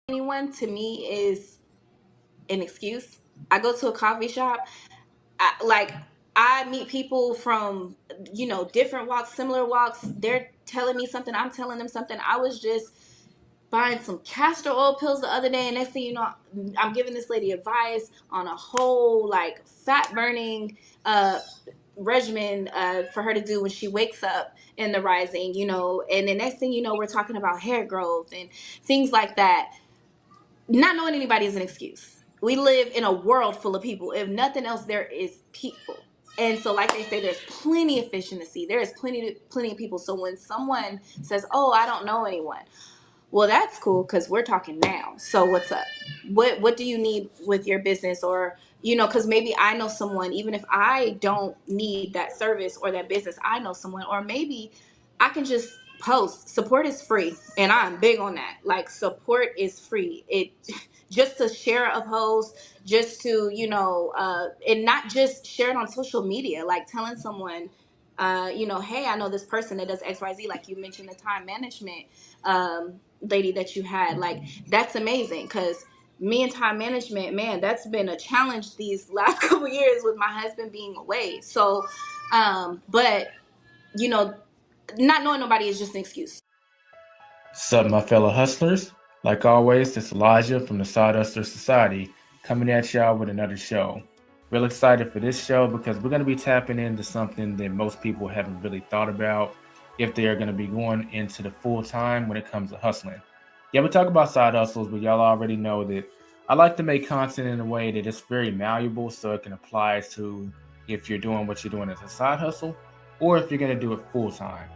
anyone to me is an excuse. I go to a coffee shop, I meet people from different walks, similar walks. They're telling me something, I'm telling them something. I was just buying some castor oil pills the other day, and next thing you know, I'm giving this lady advice on a whole like fat burning regimen for her to do when she wakes up in the rising, and the next thing you know, we're talking about hair growth and things like that. Not knowing anybody is an excuse. We live in a world full of people. If nothing else, there is people. And so, like they say, there's plenty of fish in the sea. There is plenty of people. So when someone says, "Oh, I don't know anyone," well, that's cool because we're talking now. So what's up? What do you need with your business? Or because maybe I know someone, even if I don't need that service or that business, I know someone, or maybe I can just post. Support is free, and I'm big on that. Like, support is free. It just to share a post, just to and not just share it on social media, like telling someone, hey, I know this person that does XYZ, like you mentioned the time management lady that you had. Like, that's amazing because me and time management, man, that's been a challenge these last couple years with my husband being away. So but you know not knowing nobody is just an excuse. Sup, my fellow hustlers? Like always, it's Elijah from the Side Hustler Society coming at y'all with another show. Real excited for this show because we're going to be tapping into something that most people haven't really thought about if they are going to be going into the full time when it comes to hustling. Yeah, we talk about side hustles, but y'all already know that I like to make content in a way that it's very malleable so it can apply to if you're doing what you're doing as a side hustle or if you're going to do it full time.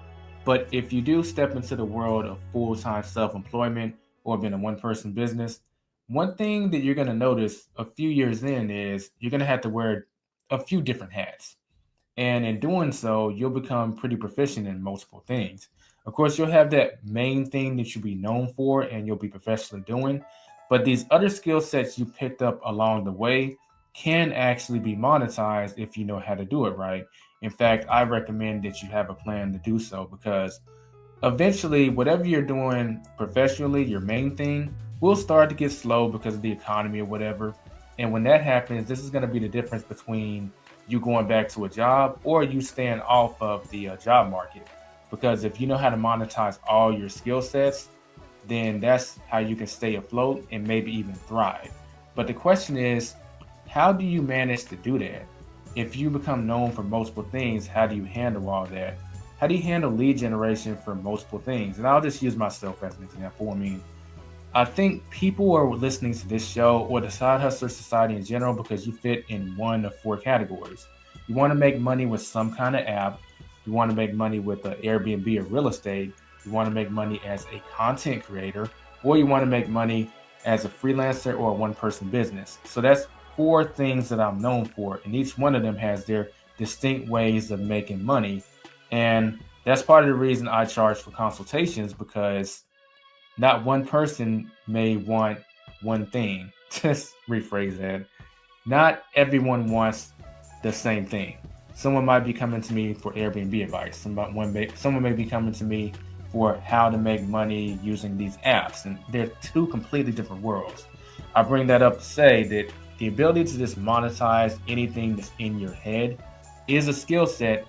But if you do step into the world of full time self employment or being a one person business, one thing that you're going to notice a few years in is you're going to have to wear a few different hats. And in doing so, you'll become pretty proficient in multiple things. Of course, you'll have that main thing that you'll be known for and you'll be professionally doing. But these other skill sets you picked up along the way can actually be monetized if you know how to do it right. In fact, I recommend that you have a plan to do so because eventually, whatever you're doing professionally, your main thing, will start to get slow because of the economy or whatever. And when that happens, this is going to be the difference between you going back to a job or you staying off of the job market. Because if you know how to monetize all your skill sets, then that's how you can stay afloat and maybe even thrive. But the question is, how do you manage to do that? If you become known for multiple things, how do you handle all that? How do you handle lead generation for multiple things? And I'll just use myself as an example. I mean, I think people are listening to this show or the Side Hustler Society in general because you fit in one of four categories. You want to make money with some kind of app. You want to make money with an Airbnb or real estate. You want to make money as a content creator, or you want to make money as a freelancer or a one person business. So that's four things that I'm known for. And each one of them has their distinct ways of making money. And that's part of the reason I charge for consultations because not one person may want one thing. Just rephrase that. Not everyone wants the same thing. Someone might be coming to me for Airbnb advice. Someone may be coming to me for how to make money using these apps. And they're two completely different worlds. I bring that up to say that the ability to just monetize anything that's in your head is a skill set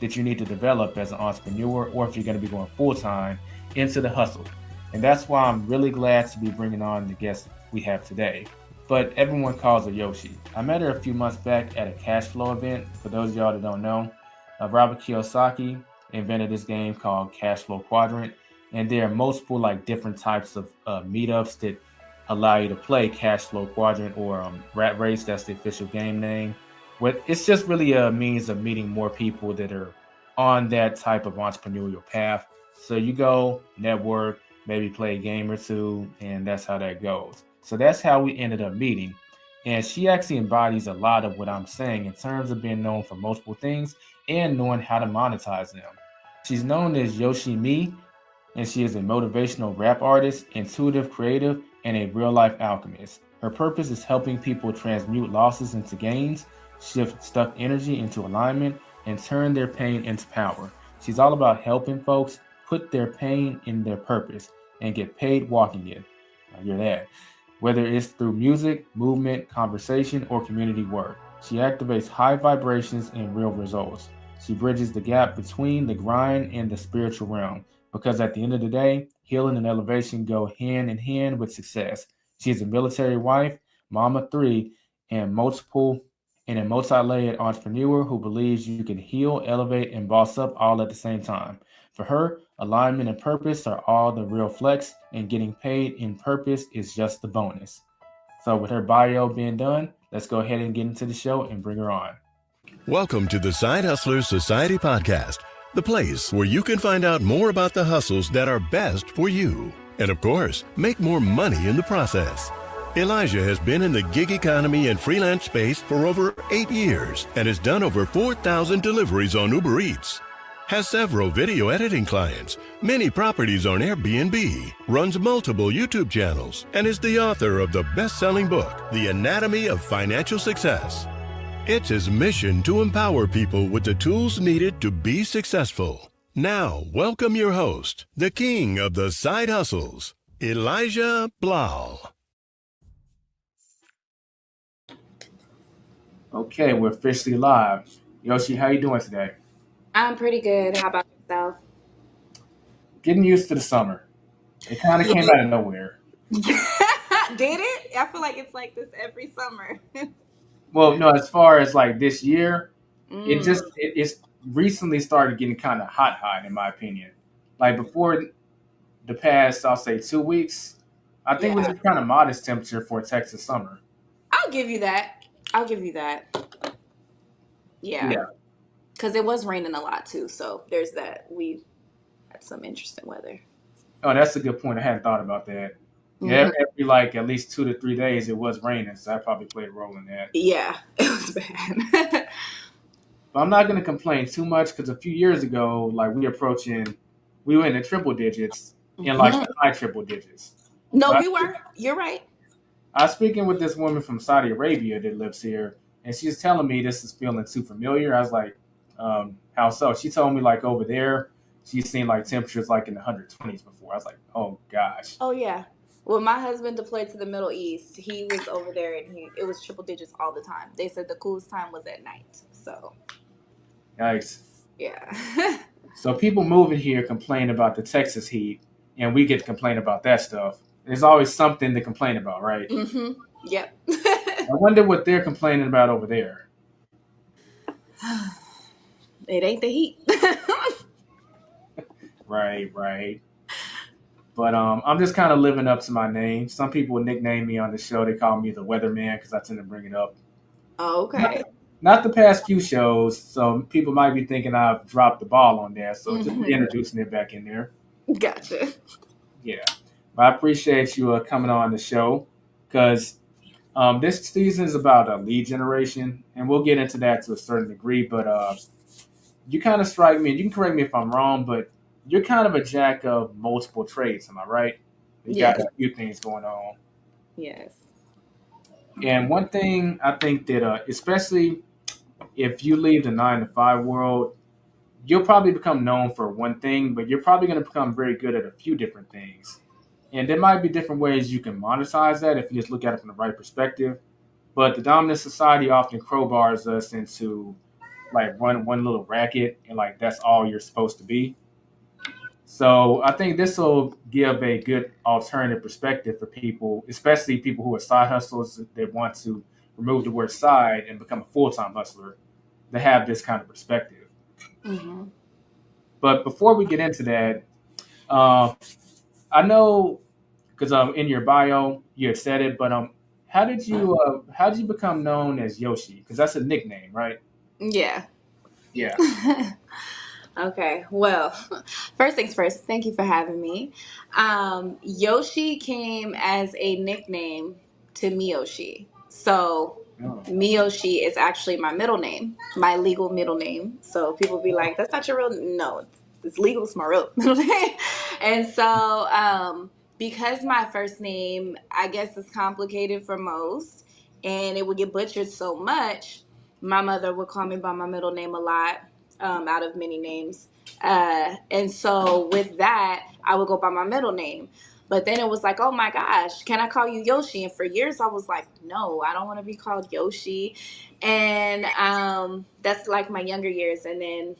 that you need to develop as an entrepreneur or if you're going to be going full time into the hustle. And that's why I'm really glad to be bringing on the guest we have today. But everyone calls her Yoshi. I met her a few months back at a cash flow event. For those of y'all that don't know, Robert Kiyosaki invented this game called Cash Flow Quadrant. And there are multiple like different types of meetups that allow you to play Cash Flow Quadrant or Rat Race. That's the official game name. It's just really a means of meeting more people that are on that type of entrepreneurial path. So you go, network, maybe play a game or two, and that's how that goes. So that's how we ended up meeting. And she actually embodies a lot of what I'm saying in terms of being known for multiple things and knowing how to monetize them. She's known as Yoshi Mei, and she is a motivational rap artist, intuitive creative, and a real life alchemist. Her purpose is helping people transmute losses into gains, shift stuck energy into alignment, and turn their pain into power. She's all about helping folks put their pain in their purpose and get paid walking it. I hear that. Whether it's through music, movement, conversation, or community work, she activates high vibrations and real results. She bridges the gap between the grind and the spiritual realm because at the end of the day, healing and elevation go hand in hand with success. She is a military wife, mom of three, and a multi-layered entrepreneur who believes you can heal, elevate, and boss up all at the same time. For her, alignment and purpose are all the real flex, and getting paid in purpose is just the bonus. So, with her bio being done, let's go ahead and get into the show and bring her on. Welcome to the Side Hustlers Society podcast, the place where you can find out more about the hustles that are best for you. And of course, make more money in the process. Elijah has been in the gig economy and freelance space for over 8 years and has done over 4,000 deliveries on Uber Eats. Has several video editing clients, many properties on Airbnb, runs multiple YouTube channels, and is the author of the best-selling book, The Anatomy of Financial Success. It's his mission to empower people with the tools needed to be successful. Now, welcome your host, the king of the side hustles, Elijah Bilel. Okay, we're officially live. Yoshi, how you doing today? I'm pretty good. How about yourself? Getting used to the summer. It kind of came out of nowhere. Did it? I feel like it's like this every summer. Well, no, as far as like this year, Mm, it's recently started getting kind of hot, in my opinion. Like before the past, I'll say 2 weeks, I think it was yeah, a kind of modest temperature for a Texas summer. I'll give you that. I'll give you that. Yeah, Yeah. because it was raining a lot too. So there's that. We had some interesting weather. Oh, that's a good point. I hadn't thought about that. Yeah, Hmm. every like at least 2 to 3 days it was raining, so that probably played a role in that. Yeah, it was bad. But I'm not going to complain too much because a few years ago, like we were in the triple digits in like Hmm. the high triple digits. No, But we were. You're right. I was speaking with this woman from Saudi Arabia that lives here, and she's telling me this is feeling too familiar. I was like, how so? She told me like over there, she's seen like temperatures like in the 120s before. I was like, oh gosh, Oh yeah. Well, my husband deployed to the Middle East. He was over there, and it was triple digits all the time. They said the coolest time was at night. So yikes. yeah. So people moving here complain about the Texas heat, and we get to complain about that stuff. There's always something to complain about, right? Hmm. Yep. I wonder what they're complaining about over there. It ain't the heat. Right, right. But I'm just kind of living up to my name. Some people nickname me on the show. They call me the Weatherman because I tend to bring it up. Not, Okay. not the past few shows, so people might be thinking I've dropped the ball on there. So just Hmm. introducing it back in there. Gotcha. Yeah, but I appreciate you coming on the show because this season is about lead generation, and we'll get into that to a certain degree. But you kind of strike me, and you can correct me if I'm wrong, but you're kind of a jack of multiple trades. Am I right? You got Yes. a few things going on. Yes. And one thing I think that, especially if you leave the 9 to 5 world, you'll probably become known for one thing, but you're probably going to become very good at a few different things. And there might be different ways you can monetize that if you just look at it from the right perspective. But the dominant society often crowbars us into like run one little racket and like that's all you're supposed to be. So I think this will give a good alternative perspective for people, especially people who are side hustlers that want to remove the word side and become a full time hustler to have this kind of perspective. Hmm. But before we get into that, uh, I know because in your bio you had said it, but how did you become known as Yoshi? Because that's a nickname, right? Yeah. Yeah. Okay. Well, first things first. Thank you for having me. Yoshi came as a nickname to Miyoshi. So Oh. Miyoshi is actually my middle name, my legal middle name. So people be like, "That's not your real." No, it's legal. It's my real middle name. And so, because my first name, I guess, is complicated for most, and it would get butchered so much, my mother would call me by my middle name a lot, out of many names. And so with that, I would go by my middle name. But then it was like, oh my gosh, can I call you Yoshi? And for years I was like, no, I don't want to be called Yoshi. And that's like my younger years. And then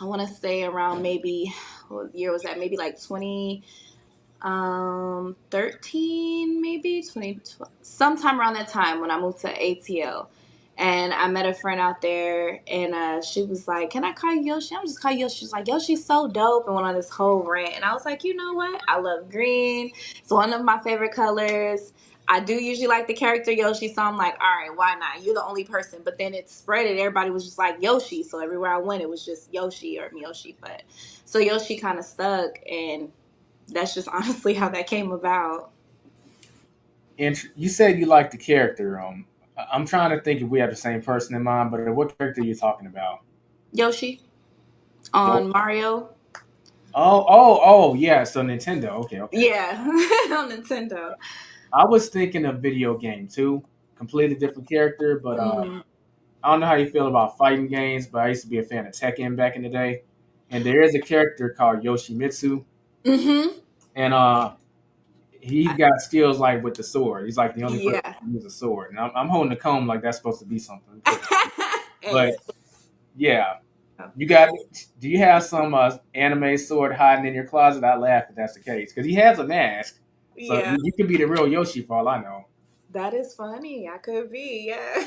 I want to say around maybe, what year was that? Maybe like 13, maybe 2012, sometime around that time when I moved to ATL. And I met a friend out there, and she was like, can I call you Yoshi? I'm just call you Yoshi. She's like, Yoshi's so dope, and went on this whole rant. And I was like, you know what? I love green. It's one of my favorite colors. I do usually like the character Yoshi, so I'm like, all right, why not? You're the only person. But then it spread it. Everybody was just like Yoshi. So everywhere I went, it was just Yoshi or Miyoshi. But so Yoshi kind of stuck, and that's just honestly how that came about. And you said you like the character. I'm trying to think if we have the same person in mind, but what character are you talking about? Yoshi Yo. on Mario. Oh, yeah. So Nintendo. Okay. Yeah, on Nintendo. I was thinking of video game too. Completely different character, but Mm. I don't know how you feel about fighting games, but I used to be a fan of Tekken back in the day. And there is a character called Yoshimitsu, Mm-hmm. and he's got skills like with the sword. He's like the only person Yeah. who uses a sword, and I'm holding the comb like that's supposed to be something. Hey. But yeah, you got. Do you have some anime sword hiding in your closet? I laugh if that's the case because he has a mask, so Yeah. you could be the real Yoshi for all I know. That is funny. I could be. Yeah.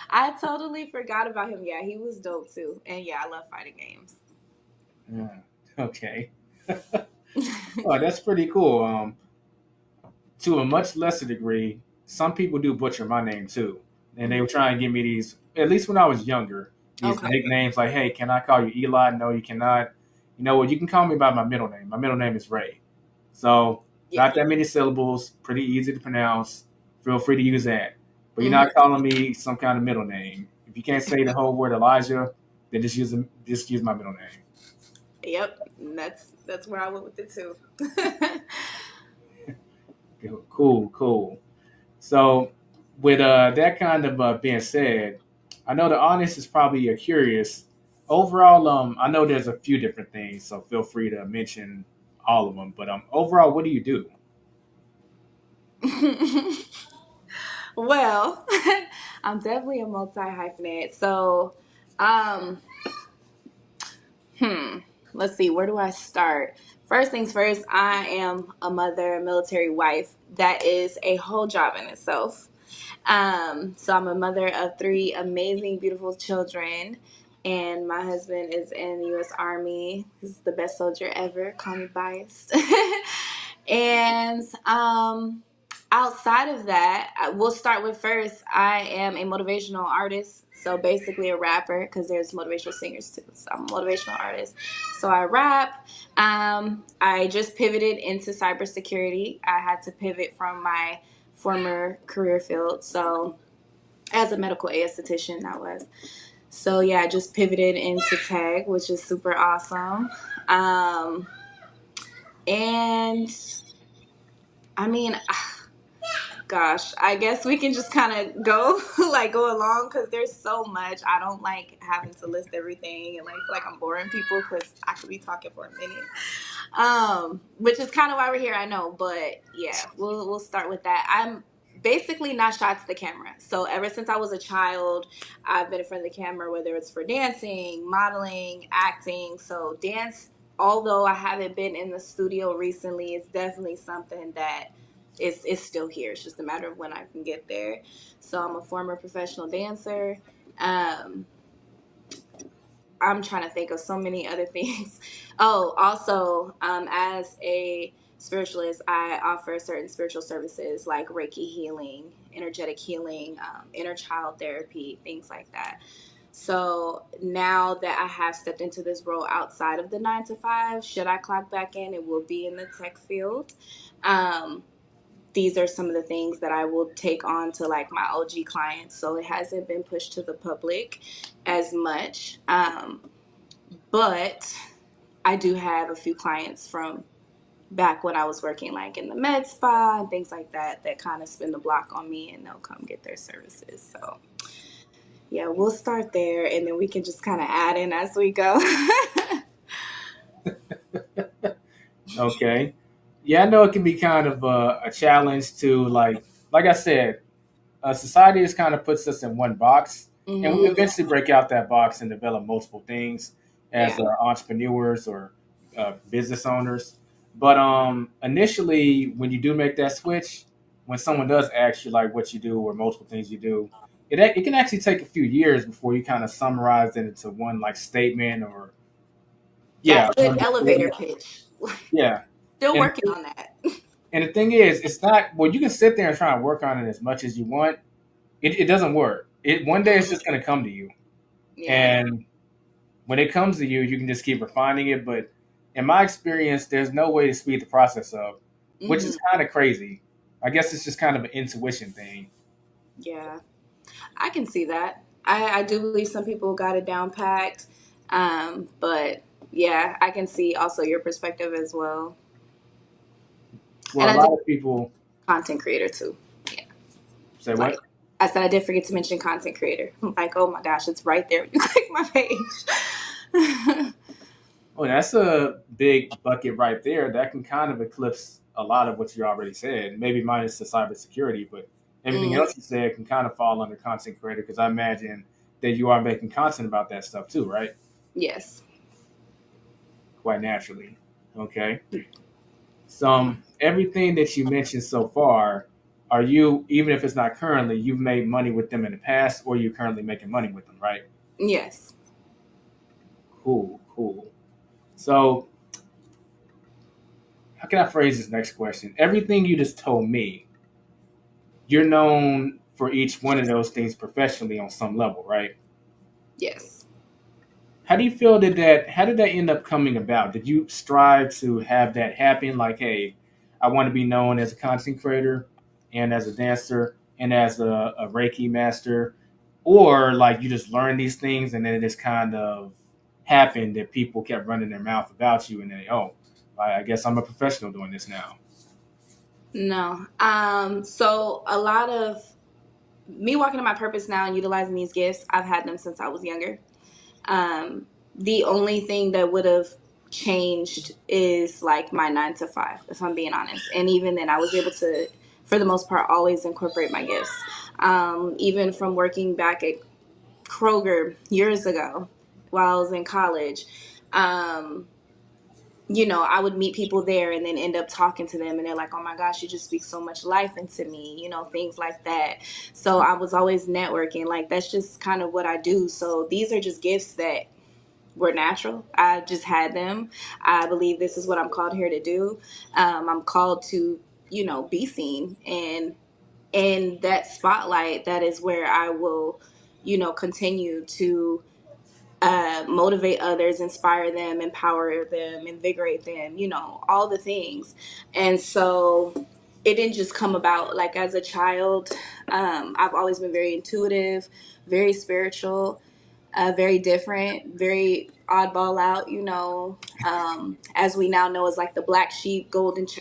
I totally forgot about him. Yeah, he was dope too. And yeah, I love fighting games. Yeah. Okay. Oh, that's pretty cool. To a much lesser degree, some people do butcher my name too, and they would try and give me these. At least when I was younger, these Okay. nicknames like, "Hey, can I call you Eli?" No, you cannot. You know what? You can call me by my middle name. My middle name is Ray, so Yeah. not that many syllables, pretty easy to pronounce. Feel free to use that, but you're Hmm. not calling me some kind of middle name. If you can't say the whole word Elijah, then just use my middle name. Yep. And that's where I went with it too. Cool. So, with that kind of being said, I know the audience is probably curious. Overall, I know there's a few different things, so feel free to mention all of them. But overall, what do you do? Well, I'm definitely a multi hyphenate. So, um, Hmm. Let's see. Where do I start? First things first, I am a mother, a military wife. That is a whole job in itself. So I'm a mother of three amazing, beautiful children. And my husband is in the U.S. Army. He's the best soldier ever. Call me biased. And outside of that, we'll start with first. I am a motivational artist, so basically a rapper because there's motivational singers too. So I'm a motivational artist. So I rap. I just pivoted into cybersecurity. I had to pivot from my former career field. So as a medical aesthetician, that was. So yeah, I just pivoted into tag, which is super awesome. Um, and I mean, gosh, I guess we can just kind of go like go along because there's so much. I don't like having to list everything and like feel like I'm boring people because I could be talking for a minute. Which is kind of why we're here, I know, but yeah, we'll start with that. I'm basically not shy to the camera. So ever since I was a child, I've been in front of the camera, whether it's for dancing, modeling, acting. So dance, although I haven't been in the studio recently, is definitely something that is still here. It's just a matter of when I can get there. So I'm a former professional dancer. Um, I'm trying to think of so many other things. Oh, also, as a spiritualist, I offer certain spiritual services like Reiki healing, energetic healing, inner child therapy, things like that. So now that I have stepped into this role outside of the 9 to 5, should I clock back in, it will be in the tech field. Um, these are some of the things that I will take on to like my OG clients. So it hasn't been pushed to the public as much. But I do have a few clients from back when I was working like in the med spa and things like that that kind of spin the block on me and they'll come get their services. So yeah, we'll start there and then we can just kind of add in as we go. Okay. Yeah, I know it can be kind of a challenge to like I said, society just kind of puts us in one box, and we Hmm. eventually break out that box and develop multiple things as Yeah. entrepreneurs or business owners. But initially, when you do make that switch, when someone does ask you like what you do or multiple things you do, it can actually take a few years before you kind of summarize it into one like statement or yeah, That good elevator pitch. yeah. Still And working on that. and the thing is, it's not well. You can sit there and try and work on it as much as you want. It doesn't work. It one day it's just going to come to you, Yeah. and when it comes to you, you can just keep refining it. But in my experience, there's no way to speed the process up, which Hmm. is kind of crazy. I guess it's just kind of an intuition thing. Yeah. I can see that. I do believe some people got it down packed. But yeah, I can see also your perspective as well. Well, And a I did lot of people content creator too. Yeah. say Like what? I said, I did forget to mention content creator. I'm like, oh my gosh, it's right there when you click my page. Oh, that's a big bucket right there. That can kind of eclipse a lot of what you already said. Maybe minus the cybersecurity, but everything Mm, else you said can kind of fall under content creator because I imagine that you are making content about that stuff too, right? yes. Quite naturally. Okay. So everything that you mentioned so far, are you even if it's not currently, you've made money with them in the past, or you're currently making money with them, right? Yes. Cool, cool. So how can I phrase this next question? Everything you just told me, you're known for each one of those things professionally on some level, right? Yes. How do you feel how did that end up coming about? Did you strive to have that happen? Like, hey, I want to be known as a content creator and as a dancer and as a Reiki master, or like you just learned these things and then it just kind of happened that people kept running their mouth about you and they, oh, I guess I'm a professional doing this now. No. So a lot of me walking in my purpose now and utilizing these gifts, I've had them since I was younger. The only thing that would have changed is like my 9 to 5, if I'm being honest. And even then, I was able to, for the most part, always incorporate my gifts. Even from working back at Kroger years ago while I was in college. Um, I would meet people there and then end up talking to them and they're like, oh my gosh, you just speak so much life into me, things like that. So I was always networking. Like, that's just kind of what I do. So these are just gifts that were natural. I just had them. I believe this is what I'm called here to do. I'm called to, be seen. And in that spotlight, that is where I will, continue to motivate others, inspire them, empower them, invigorate them, all the things. And so it didn't just come about like as a child. I've always been very intuitive, very spiritual, very different, very oddball out, as we now know as like the black sheep,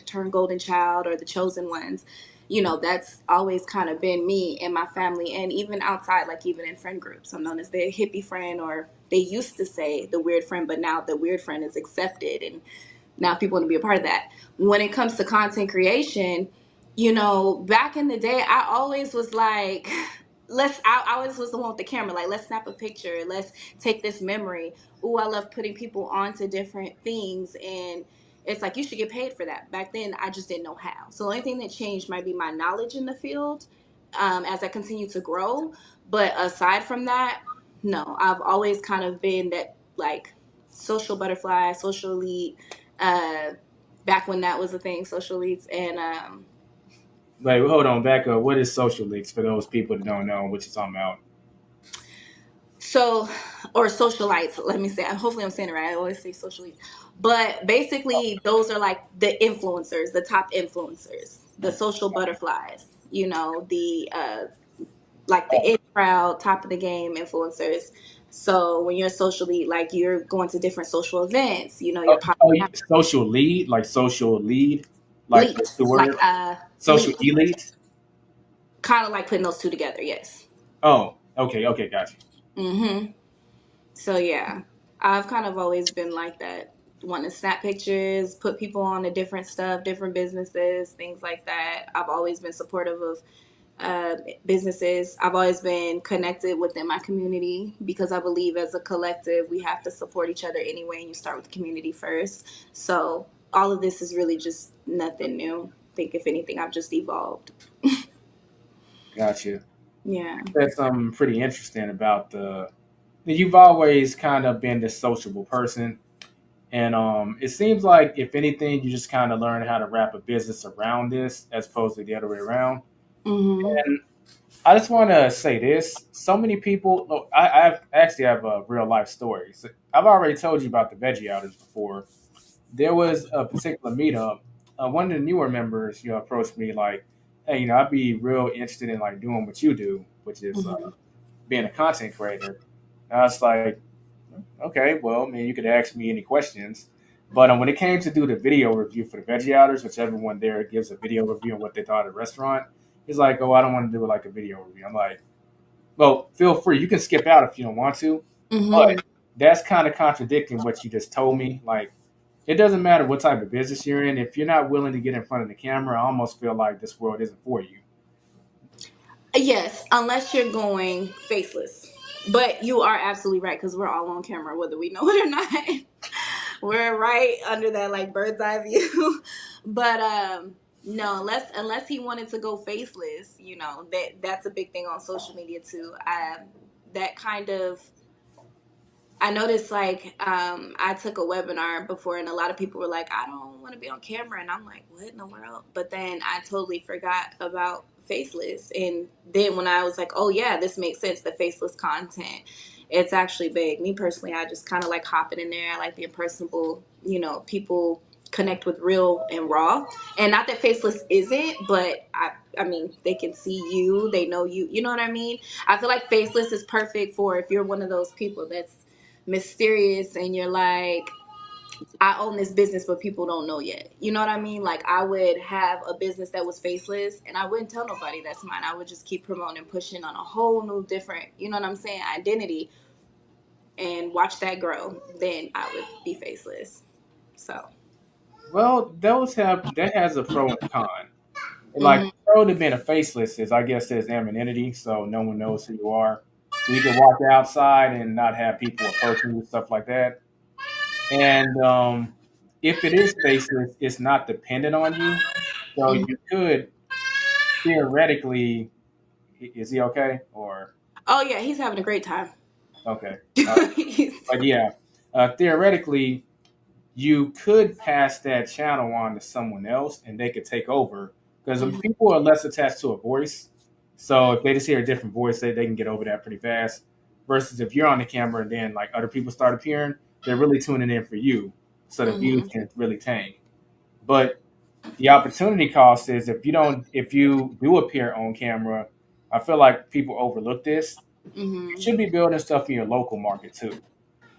turned golden child, or the chosen ones. That's always kind of been me and my family, and even outside, like even in friend groups, I'm known as the hippie friend, or they used to say the weird friend, but now the weird friend is accepted, and now people want to be a part of that. When it comes to content creation, back in the day, I always was like, I always was the one with the camera, like, let's snap a picture, let's take this memory. Ooh, I love putting people onto different things, and it's like, you should get paid for that. Back then, I just didn't know how. So the only thing that changed might be my knowledge in the field, as I continue to grow. But aside from that, no, I've always kind of been that, like, social butterfly, social elite, uh, back when that was a thing, social elites. And Wait, hold on, back up. What is social leaks for those people that don't know what you're talking about? so, or socialites, let me say. Hopefully, I'm saying it right. I always say socialites. But basically, those are like the influencers, the top influencers, the social butterflies, the like the it crowd, top of the game influencers. So when you're socially, like, you're going to different social events, you're Oh, popping out. social lead, like social lead, like Elite, what's the like word? Social elite, elite. kind of like putting those two together. Yes. Oh, okay, okay, gotcha. So yeah, I've kind of always been like that. want to snap pictures, put people on to different stuff, different businesses, things like that. I've always been supportive of businesses. I've always been connected within my community because I believe as a collective we have to support each other anyway, and you start with the community first. So all of this is really just nothing new. I think if anything, I've just evolved. Gotcha. Yeah. That's something pretty interesting about you've always kind of been this sociable person. And it seems like if anything, you just kind of learn how to wrap a business around this as opposed to the other way around. Mhm. And I just want to say this: so many people. Look, I've actually have a real life story. So I've already told you about the veggie outers before. There was a particular meetup. One of the newer members, approached me like, "Hey, I'd be real interested in like doing what you do, which is Mhm. being a content creator." And I was like, "Okay, well, man, you could ask me any questions." But when it came to do the video review for the veggie outers, which everyone there gives a video review on what they thought of the restaurant, he's like, "Oh, I don't want to do like a video review." I'm like, "Well, feel free. You can skip out if you don't want to." But Mhm. that's kind of contradicting what you just told me. Like, it doesn't matter what type of business you're in. If you're not willing to get in front of the camera, I almost feel like this world isn't for you. Yes, unless you're going faceless. But you are absolutely right because we're all on camera whether we know it or not. We're right under that like bird's eye view. But no, unless he wanted to go faceless, that's a big thing on social media too. That kind of I noticed like I took a webinar before and a lot of people were like, I don't want to be on camera, and I'm like, what in the world? But then I totally forgot about faceless, and then when I was like, oh yeah, this makes sense, the faceless content, it's actually big. Me personally, I just kind of like hopping in there. I like the impersonable, people connect with real and raw, and not that faceless isn't, but I mean they can see you, they know you, you know what I mean. I feel like faceless is perfect for if you're one of those people that's mysterious and you're like, I own this business but people don't know yet, you know what I mean. Like I would have a business that was faceless and I wouldn't tell nobody that's mine. I would just keep promoting and pushing on a whole new different, you know what I'm saying, identity, and watch that grow. Then I would be faceless. So Well, that has a pro and con. Like hmm the pro to being a faceless is, I guess, there's anonymity, so no one knows who you are. So you can walk outside and not have people approaching you, stuff like that. And if it is faceless, it's not dependent on you. So hmm you could theoretically, is he okay? Or, oh yeah, he's having a great time. okay. He's- But yeah, theoretically, you could pass that channel on to someone else and they could take over because mhm, people are less attached to a voice. So if they just hear a different voice, they can get over that pretty fast. Versus if you're on the camera and then like other people start appearing, they're really tuning in for you. So the views mhm, can really tank. But the opportunity cost is if you do appear on camera, I feel like people overlook this. You mhm. should be building stuff in your local market too,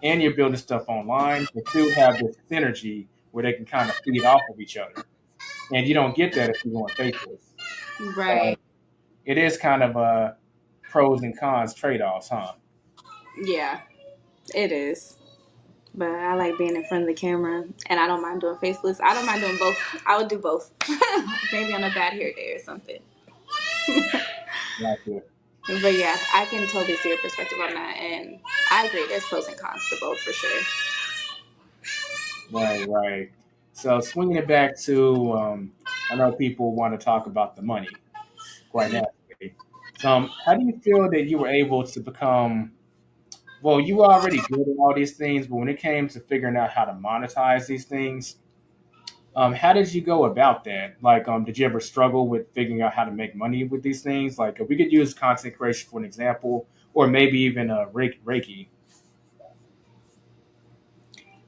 and you're building stuff online, but still have this synergy where they can kind of feed off of each other. And you don't get that if you're going faceless. So Right. it is kind of a pros and cons trade offs, huh? Yeah, it is. But I like being in front of the camera, and I don't mind doing faceless. I don't mind doing both. I would do both. Maybe on a bad hair day or something. Like it. But yeah, I can totally see your perspective on that, and I agree. There's pros and cons to both for sure. Right, right. So swinging it back to, I know people want to talk about the money quite naturally. So how do you feel that you were able to become, well, you were already good at all these things, but when it came to figuring out how to monetize these things, how did you go about that? Like, did you ever struggle with figuring out how to make money with these things? Like, we could use content creation for an example, or maybe even Reiki.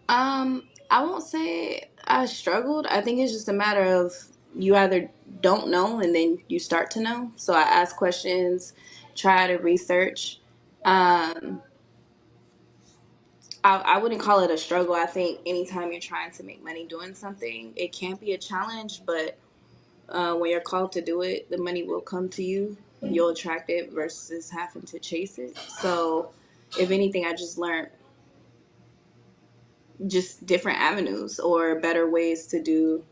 I won't say I struggled. I think it's just a matter of you either don't know and then you start to know. So I ask questions, try to research. Um, I wouldn't call it a struggle. I think anytime you're trying to make money doing something, it can be a challenge, but when you're called to do it, the money will come to you. You'll attract it versus having to chase it. So, if anything, I just learned, just different avenues or better ways to do,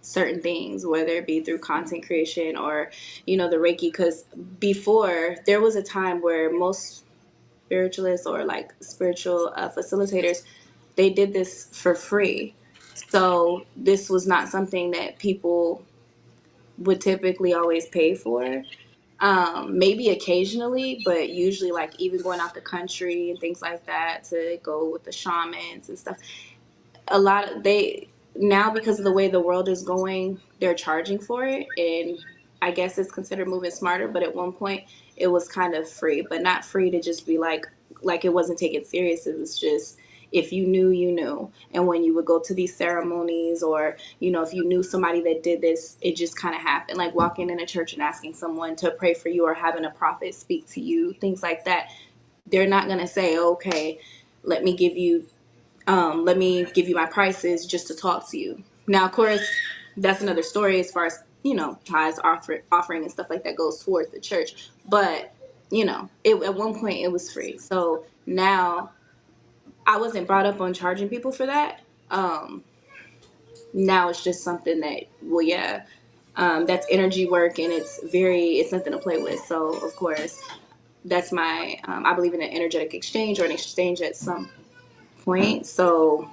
certain things, whether it be through content creation or, the Reiki. Because before, there was a time where most spiritualists or like spiritual facilitators, they did this for free. So this was not something that people would typically always pay for. Maybe occasionally, but usually like even going out the country and things like that to go with the shamans and stuff. A lot of they now, because of the way the world is going, they're charging for it, and I guess it's considered moving smarter. But at one point, it was kind of free, but not free to just be like it wasn't taken serious. It was just if you knew, you knew. And when you would go to these ceremonies, or if you knew somebody that did this, it just kind of happened. Like walking in a church and asking someone to pray for you, or having a prophet speak to you, things like that. They're not gonna say, okay, let me give you my prices just to talk to you. Now, of course, that's another story as far as, tithes, offering and stuff like that goes towards the church. But, at one point it was free. So now I wasn't brought up on charging people for that. Now it's just something that, well, yeah, that's energy work, and it's nothing to play with. So, of course, that's I believe in an energetic exchange, or an exchange at some point. So,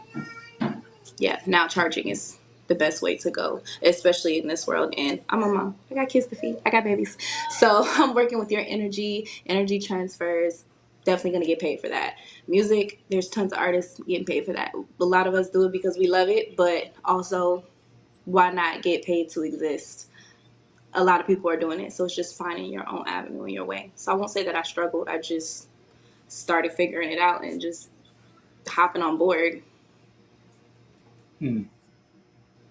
yeah, now charging is the best way to go, especially in this world. And I'm a mom. I got kids to feed. I got babies. So I'm working with your energy transfers. Definitely going to get paid for that. Music, there's tons of artists getting paid for that. A lot of us do it because we love it, but also, why not get paid to exist? A lot of people are doing it. So it's just finding your own avenue in your way. So I won't say that I struggled. I just started figuring it out and just hopping on board. Hmm.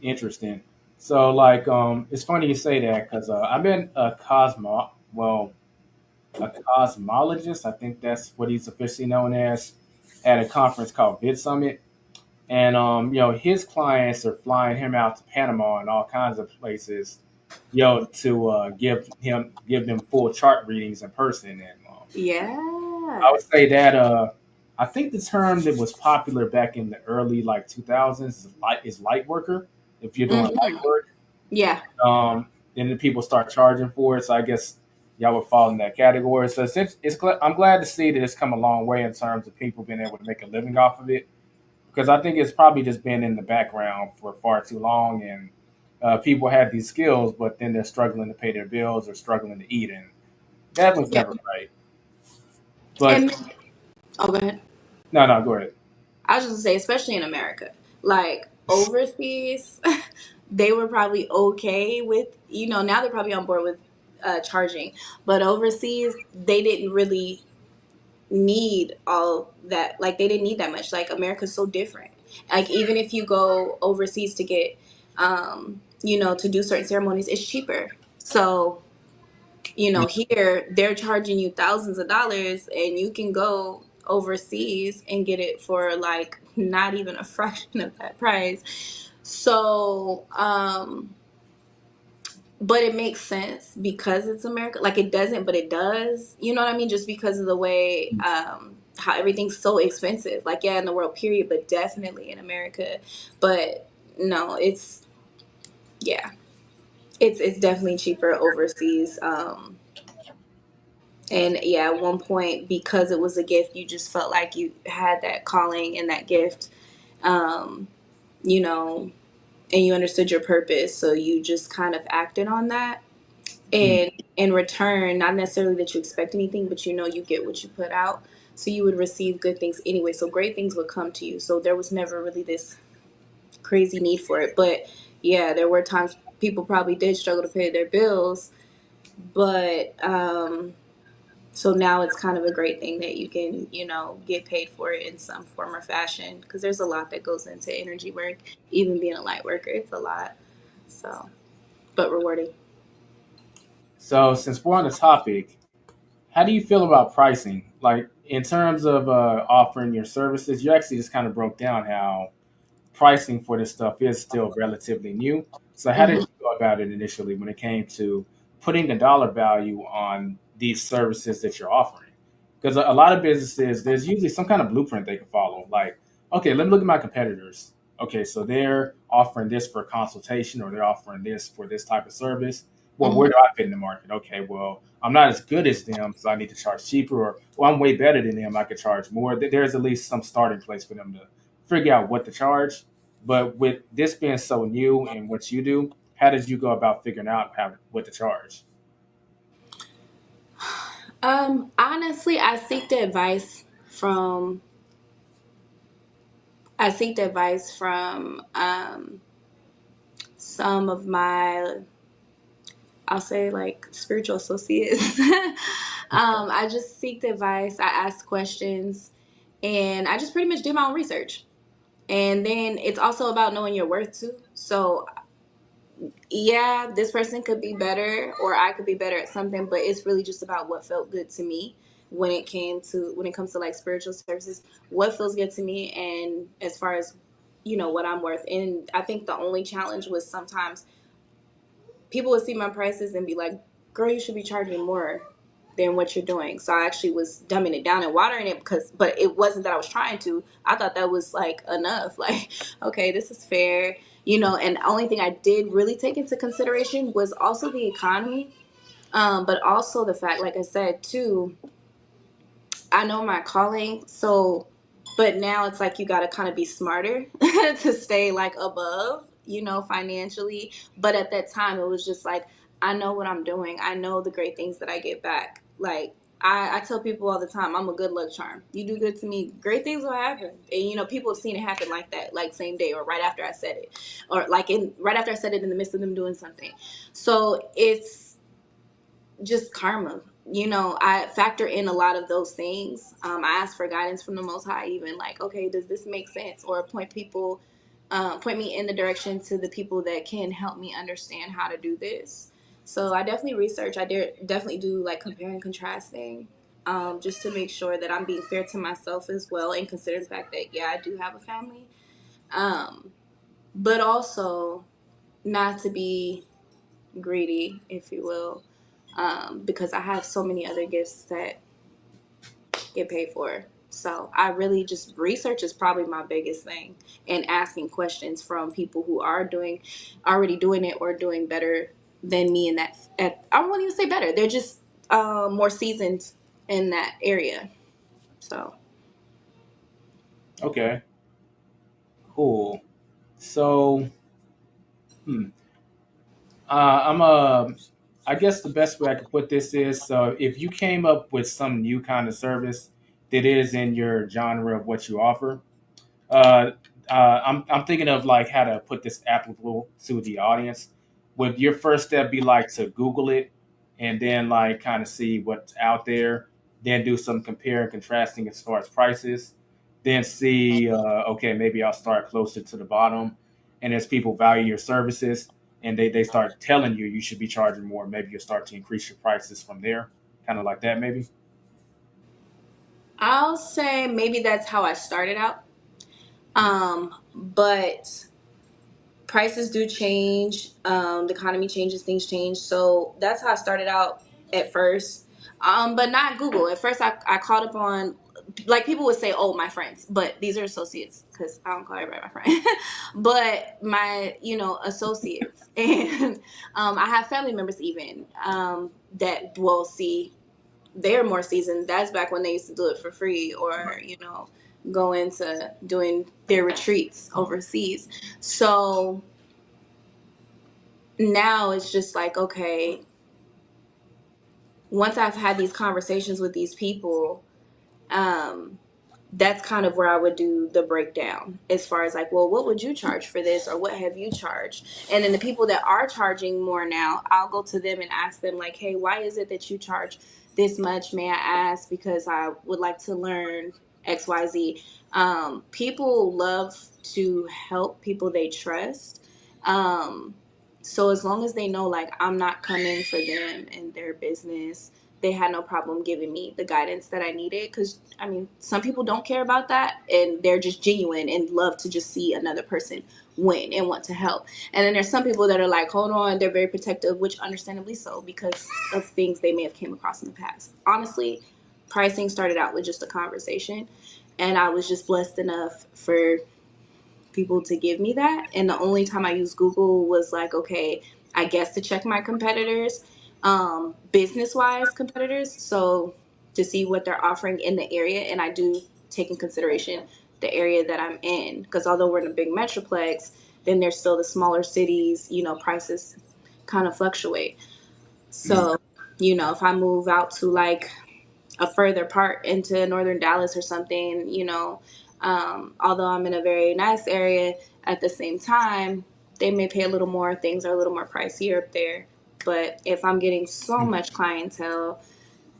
Interesting. So, like, it's funny you say that because I've been a cosmologist. I think that's what he's officially known as, at a conference called Vid Summit. And his clients are flying him out to Panama and all kinds of places, to give them full chart readings in person. And I Yeah. would say that I think the term that was popular back in the early like 2000s is light worker. If you're doing light Hmm. work, Yeah. then the people start charging for it. So I guess y'all would fall in that category. So I'm glad to see that it's come a long way in terms of people being able to make a living off of it, because I think it's probably just been in the background for far too long, and people have these skills, but then they're struggling to pay their bills or struggling to eat, and that was Yeah. never right. But And oh, go ahead. no, no, go ahead. I was just gonna say, especially in America, like overseas, they were probably okay with, now they're probably on board with charging, but overseas, they didn't really need all that. Like, they didn't need that much. Like, America's so different. Like, even if you go overseas to get, to do certain ceremonies, it's cheaper. So, here they're charging you thousands of dollars, and you can go overseas and get it for like not even a fraction of that price. So, but it makes sense because it's America. Like, it doesn't, but it does. You know what I mean? Just because of the way, how everything's so expensive. Like, yeah, in the world, period, but definitely in America. But no, yeah, it's definitely cheaper overseas. And yeah, at one point, because it was a gift, you just felt like you had that calling and that gift, um, you know, and you understood your purpose. So you just kind of acted on that. Mm. And in return, not necessarily that you expect anything, but you get what you put out. So you would receive good things anyway. So great things would come to you. So there was never really this crazy need for it. But yeah, there were times people probably did struggle to pay their bills. But so now it's kind of a great thing that you can, get paid for it in some form or fashion, because there's a lot that goes into energy work. Even being a light worker, it's a lot. So, but rewarding. So since we're on the topic, how do you feel about pricing? Like in terms of offering your services, you actually just kind of broke down how pricing for this stuff is still relatively new. So how did Hmm. you go about it initially when it came to putting a dollar value on these services that you're offering? Because a lot of businesses, there's usually some kind of blueprint they can follow. Like, okay, let me look at my competitors. Okay, so they're offering this for consultation or they're offering this for this type of service. Well, Mm-hmm. where do I fit in the market? Okay, well, I'm not as good as them, so I need to charge cheaper, or well, I'm way better than them, I could charge more. There's at least some starting place for them to figure out what to charge. But with this being so new and what you do, how did you go about figuring out what to charge? Honestly, I seek the advice from some of my, I'll say, like, spiritual associates. I just seek the advice. I ask questions, and I just pretty much do my own research. And then it's also about knowing your worth too. So yeah, this person could be better, or I could be better at something, but it's really just about what felt good to me when it comes to like spiritual services, what feels good to me, and as far as what I'm worth. And I think the only challenge was sometimes people would see my prices and be like, "Girl, you should be charging more than what you're doing." So I actually was dumbing it down and watering it but it wasn't that I was trying to. I thought that was like enough. Like, okay, this is fair, And the only thing I did really take into consideration was also the economy, but also the fact, like I said, too. I know my calling, so but now it's like you got to kind of be smarter to stay like above, financially. But at that time, it was just like I know what I'm doing. I know the great things that I get back. Like I tell people all the time, I'm a good luck charm. You do good to me, great things will happen. And people have seen it happen like that, like same day or right after I said it, or like in right after I said it in the midst of them doing something. So it's just karma. I factor in a lot of those things. I ask for guidance from the Most High, even like, okay, does this make sense? Or point me in the direction to the people that can help me understand how to do this. So I definitely research. Definitely do like compare and contrasting, just to make sure that I'm being fair to myself as well, and consider the fact that yeah, I do have a family, um, but also not to be greedy, if you will, because I have so many other gifts that get paid for. So I really just research is probably my biggest thing, and asking questions from people who are already doing it or doing better than me in that. I won't even say better. They're just more seasoned in that area. So Okay, cool. So, hmm, I'm I guess the best way I could put this is if you came up with some new kind of service that is in your genre of what you offer, uh, I'm thinking of like how to put this applicable to the audience. Would your first step be like to Google it and then like kind of see what's out there, then do some compare and contrasting as far as prices, then see, okay, maybe I'll start closer to the bottom. And as people value your services and they start telling you you should be charging more, maybe you'll start to increase your prices from there, kind of like that, maybe. I'll say maybe that's how I started out. But prices do change. The economy changes, things change. So that's how I started out at first. But not Google. At first, I called up on, like, people would say, "Oh, my friends," but these are associates because I don't call everybody my friend. But my, associates, and I have family members even, that will see they're more seasoned. That's back when they used to do it for free, or go into doing their retreats overseas. So now it's just like, okay, once I've had these conversations with these people, um, that's kind of where I would do the breakdown as far as like, well, what would you charge for this, or what have you charged? And then the people that are charging more now, I'll go to them and ask them like, hey, why is it that you charge this much? May I ask? Because I would like to learn XYZ. People love to help people they trust. Um, so as long as they know, like, I'm not coming for them and their business, they had no problem giving me the guidance that I needed. Because, I mean, some people don't care about that, and they're just genuine and love to just see another person win and want to help. And then there's some people that are like, hold on, they're very protective, which understandably so, because of things they may have came across in the past. Honestly, pricing started out with just a conversation. And I was just blessed enough for people to give me that. And the only time I used Google was like, okay, I guess to check my competitors, business wise competitors. So to see what they're offering in the area. And I do take in consideration the area that I'm in. Because although we're in a big metroplex, then there's still the smaller cities, you know, prices kind of fluctuate. So, you know, if I move out to like a further part into northern Dallas or something, you know, although I'm in a very nice area, at the same time, they may pay a little more. Things are a little more pricier up there. But if I'm getting so much clientele,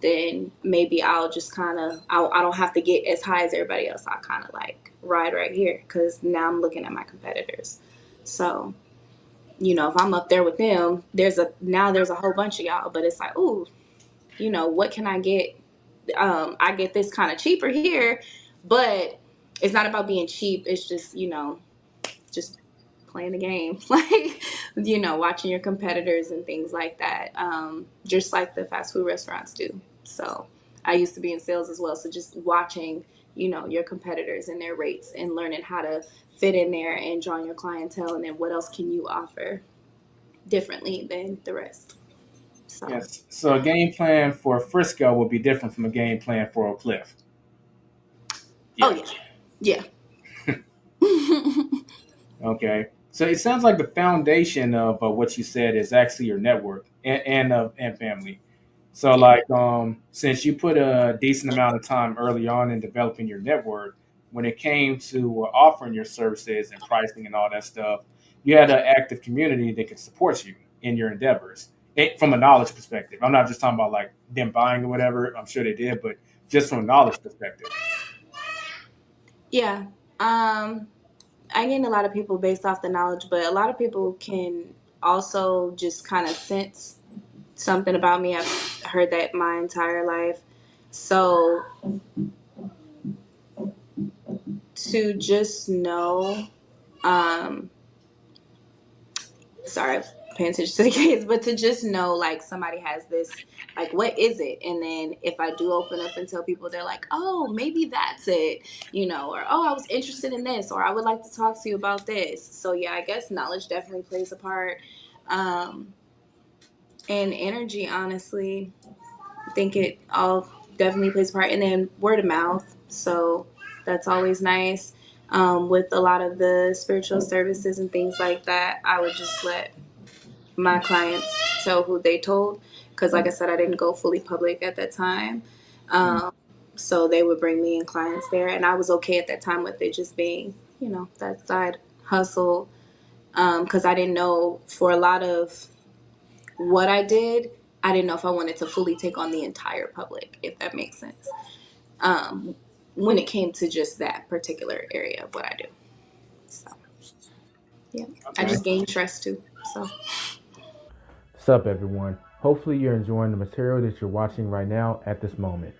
then maybe I'll just kind of, I don't have to get as high as everybody else. I kind of like ride right here because now I'm looking at my competitors. So, you know, if I'm up there with them, there's a whole bunch of y'all, but it's like, ooh, you know, what can I get? I get this kind of cheaper here, but it's not about being cheap. It's just, you know, just playing the game, like, you know, watching your competitors and things like that, just like the fast food restaurants do. So I used to be in sales as well. So just watching, you know, your competitors and their rates and learning how to fit in there and drawing your clientele. And then what else can you offer differently than the rest? So, Yes. So a game plan for Frisco will be different from a game plan for Oak Cliff. oh Yeah. yeah. Yeah. Okay. So it sounds like the foundation of what you said is actually your network and family. So Yeah. like since you put a decent amount of time early on in developing your network, when it came to offering your services and pricing and all that stuff, you had an active community that could support you in your endeavors from a knowledge perspective. I'm not just talking about like them buying or whatever. I'm sure they did, but just from a knowledge perspective. Yeah. Um, I gained a lot of people based off the knowledge, but a lot of people can also just kind of sense something about me. I've heard that my entire life. So to just know, um, sorry, paying attention to the kids, but to just know like somebody has this, like, what is it? And then if I do open up and tell people, they're like, oh, maybe that's it, you know, or oh, I was interested in this, or I would like to talk to you about this. So yeah, I guess knowledge definitely plays a part. Um, and energy, honestly, I think it all definitely plays a part. And then word of mouth. So that's always nice. With a lot of the spiritual services and things like that, I would just let my clients tell who they told, because like I said, I didn't go fully public at that time. um, so they would bring me in clients there, and I was okay at that time with it just being, you know, that side hustle, because I didn't know, for a lot of what I did, I didn't know if I wanted to fully take on the entire public, if that makes sense, um, when it came to just that particular area of what I do. So yeah, I Okay. just gained trust too. So What's up, everyone? Hopefully, you're enjoying the material that you're watching right now at this moment.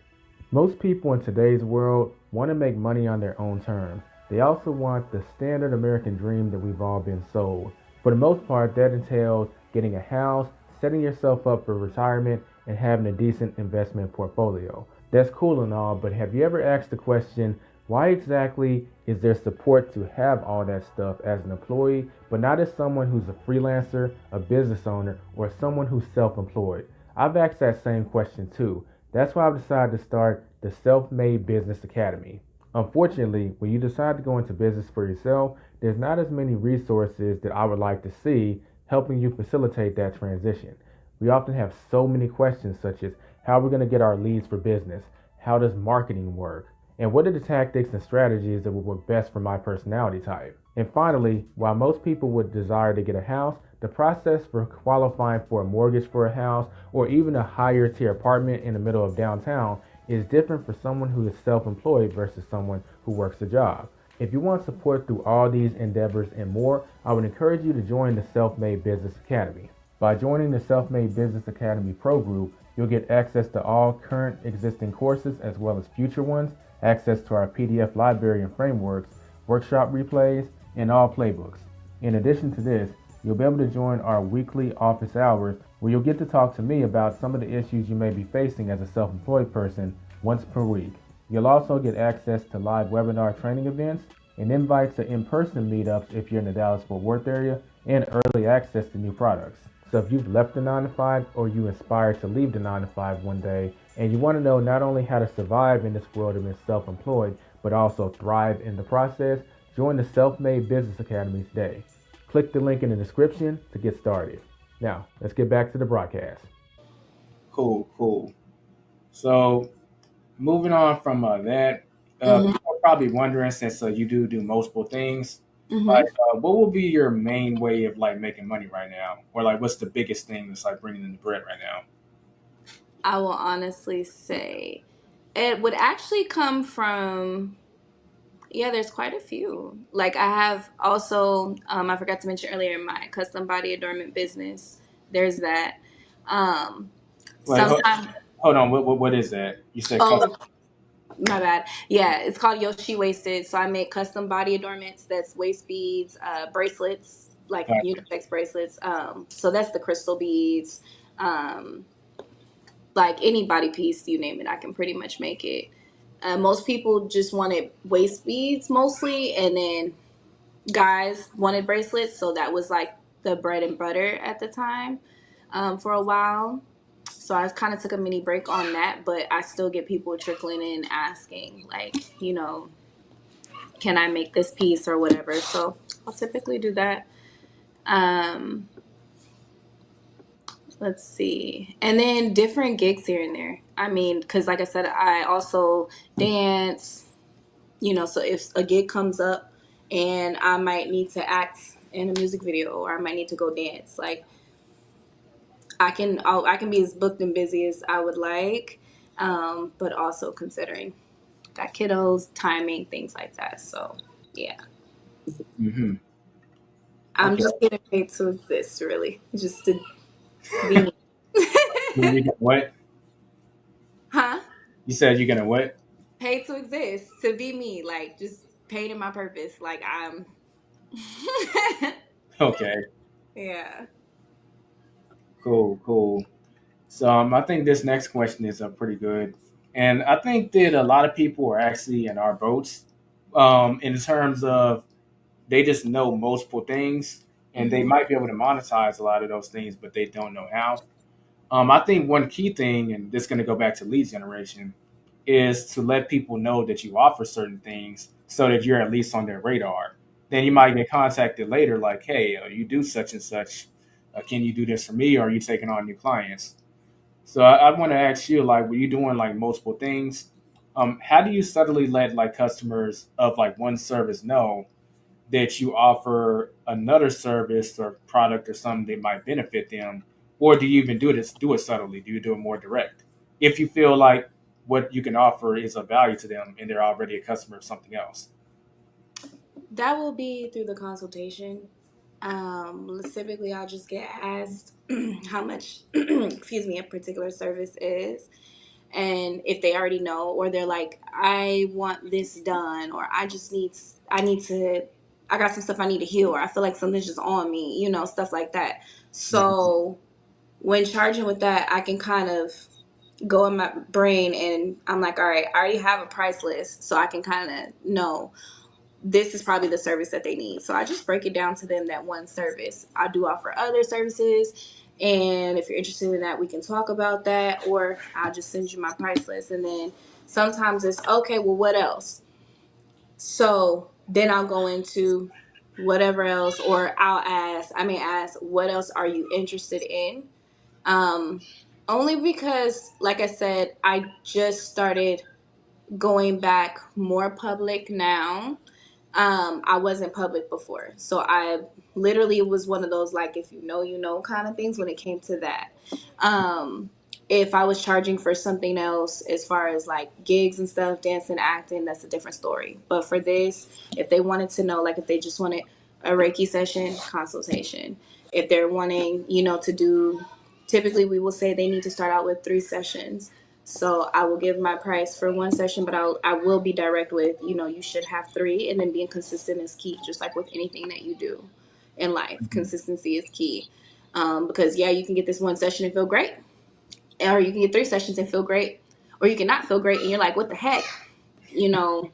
Most people in today's world want to make money on their own terms. They also want the standard American dream that we've all been sold. For the most part, that entails getting a house, setting yourself up for retirement, and having a decent investment portfolio. That's cool and all, but have you ever asked the question, why exactly is there support to have all that stuff as an employee, but not as someone who's a freelancer, a business owner, or someone who's self-employed? I've asked that same question too. That's why I've decided to start the Self-Made Business Academy. Unfortunately, when you decide to go into business for yourself, there's not as many resources that I would like to see helping you facilitate that transition. We often have so many questions such as how are we going to get our leads for business? How does marketing work? And what are the tactics and strategies that will work best for my personality type? And finally, while most people would desire to get a house, the process for qualifying for a mortgage for a house or even a higher tier apartment in the middle of downtown is different for someone who is self-employed versus someone who works a job. If you want support through all these endeavors and more, I would encourage you to join the Self-Made Business Academy. By joining the Self-Made Business Academy Pro Group, you'll get access to all current existing courses as well as future ones, access to our PDF library and frameworks, workshop replays, and all playbooks. In addition to this, you'll be able to join our weekly office hours where you'll get to talk to me about some of the issues you may be facing as a self-employed person once per week. You'll also get access to live webinar training events and invites to in-person meetups if you're in the Dallas-Fort Worth area, and early access to new products. So if you've left the 9 to 5 or you aspire to leave the 9 to 5 one day and you want to know not only how to survive in this world of being self-employed, but also thrive in the process, join the Self-Made Business Academy today. Click the link in the description to get started. Now, let's get back to the broadcast. Cool. So, moving on from that, Mm-hmm. people are probably wondering, since you do multiple things, Mm-hmm. like what will be your main way of like making money right now, or like what's the biggest thing that's like bringing in the bread right now? I will honestly say it would actually come from, yeah, there's quite a few. Like I have also, I forgot to mention earlier, my custom body adornment business. There's that. Um, Like, Sometimes, hold on, what is that? You said custom. oh, my bad. Yeah, it's called Yoshi Wasted. So I make custom body adornments. That's waist beads, bracelets, like Gotcha. unisex bracelets. So that's the crystal beads. Um, like any body piece, you name it, I can pretty much make it. Most people just wanted waist beads mostly, and then guys wanted bracelets. So that was like the bread and butter at the time, for a while. So I kind of took a mini break on that, but I still get people trickling in asking, like, can I make this piece or whatever. So I'll typically do that. Um, let's see. And then different gigs here and there. I mean, because like I said, I also dance, so if a gig comes up and I might need to act in a music video or I might need to go dance, like I can be as booked and busy as I would like, but also considering got kiddos, timing, things like that. So yeah, Mm-hmm. I'm Okay. just getting paid to exist, really, just to be me. You gonna what? Huh? You said you're gonna what? Paid to exist, to be me, like just paid in my purpose. Like I'm. Okay. Yeah. Cool. So I think this next question is pretty good, and I think that a lot of people are actually in our boats, in terms of they just know multiple things, and they Hmm. might be able to monetize a lot of those things, but they don't know how. I think one key thing, and this is going to go back to lead generation, is to let people know that you offer certain things so that you're at least on their radar. Then you might get contacted later, like, "Hey, you do such and such. Can you do this for me? Or are you taking on new clients?" So I want to ask you, like, were you doing like multiple things? How do you subtly let like customers of like one service know that you offer another service or product or something that might benefit them, or do you even do it subtly? Do you do it more direct? If you feel like what you can offer is of value to them and they're already a customer of something else. That will be through the consultation. Typically, I'll just get asked how much, excuse me, a particular service is, and if they already know, or they're like, I want this done, or I need to, I got some stuff I need to heal, or I feel like something's just on me, stuff like that. Mhm. So when charging with that, I can kind of go in my brain and I'm like, all right, I already have a price list, so I can kind of know this is probably the service that they need. So I just break it down to them, that one service. I do offer other services. And if you're interested in that, we can talk about that. Or I'll just send you my price list. And then sometimes it's okay, well, what else? So then I'll go into whatever else, or I may ask, what else are you interested in? Um, Only because, like I said, I just started going back more public now. I wasn't public before. So I literally was one of those, like, if you know kind of things when it came to that. Um, if I was charging for something else, as far as like gigs and stuff, dancing, acting, that's a different story. But for this, if they wanted to know, like if they just wanted a Reiki session, consultation. If they're wanting, to do, typically we will say they need to start out with 3 sessions. So I will give my price for one session, but I will be direct with, you should have 3, and then being consistent is key, just like with anything that you do in life. Mhm. Consistency is key. Because yeah, you can get this one session and feel great, or you can get 3 sessions and feel great, or you can not feel great and you're like, what the heck? you know,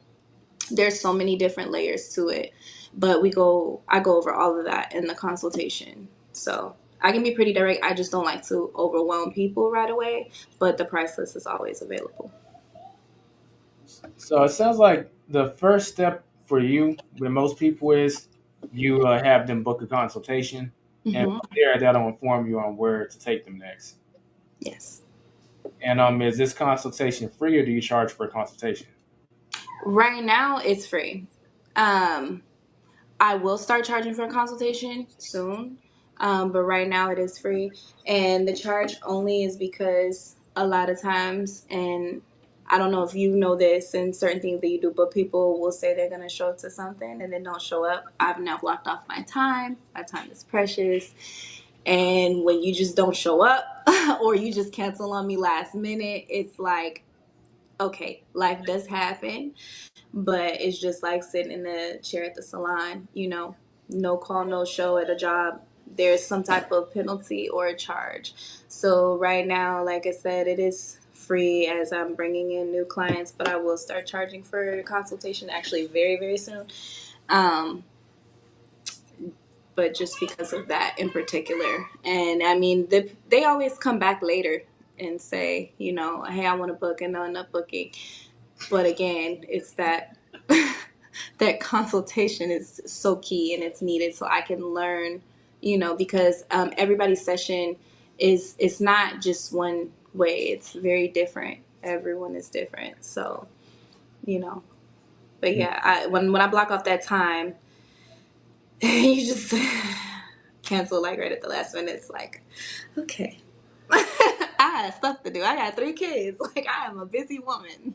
there's so many different layers to it. But I go over all of that in the consultation. So I can be pretty direct. I just don't like to overwhelm people right away. But the price list is always available. So it sounds like the first step for you with most people is you have them book a consultation, and Hmm. from there that'll inform you on where to take them next. Yes. And is this consultation free or do you charge for a consultation? Right now, it's free. Um, I will start charging for a consultation soon, but right now it is free. And the charge only is because a lot of times, and I don't know if you know this and certain things that you do, but people will say they're going to show up to something and then don't show up. I've now blocked off my time. My time is precious. And when you just don't show up or you just cancel on me last minute, it's like, okay, life does happen, but it's just like sitting in the chair at the salon, no call, no show at a job. There's some type of penalty or a charge. So right now, like I said, it is free as I'm bringing in new clients, but I will start charging for consultation actually very, very soon. Um, but just because of that in particular. And I mean, they always come back later and say, hey, I want to book, and they'll end up booking. But again, it's that that consultation is so key and it's needed so I can learn, because everybody's session is it's not just one way. It's very different. Everyone is different. So, you know. But yeah, when I block off that time, you just cancel like right at the last minute. It's like, okay. I have stuff to do. I got 3 kids. Like, I am a busy woman.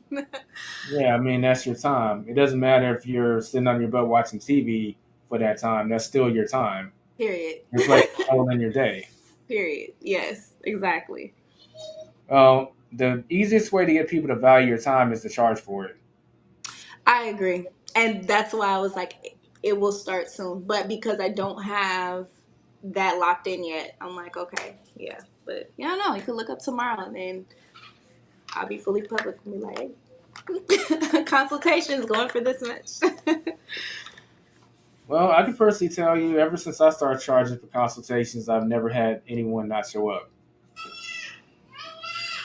Yeah, I mean that's your time. It doesn't matter if you're sitting on your butt watching TV for that time. That's still your time. Period. You're playing a role in your day. Period. Yes, exactly. The easiest way to get people to value your time is to charge for it. I agree. And that's why I was like, it will start soon. But because I don't have that locked in yet, I'm like, okay, yeah. But yeah, I don't know. You could look up tomorrow and then I'll be fully public and be like, consultations going for this much. Well, I can personally tell you, ever since I started charging for consultations, I've never had anyone not show up.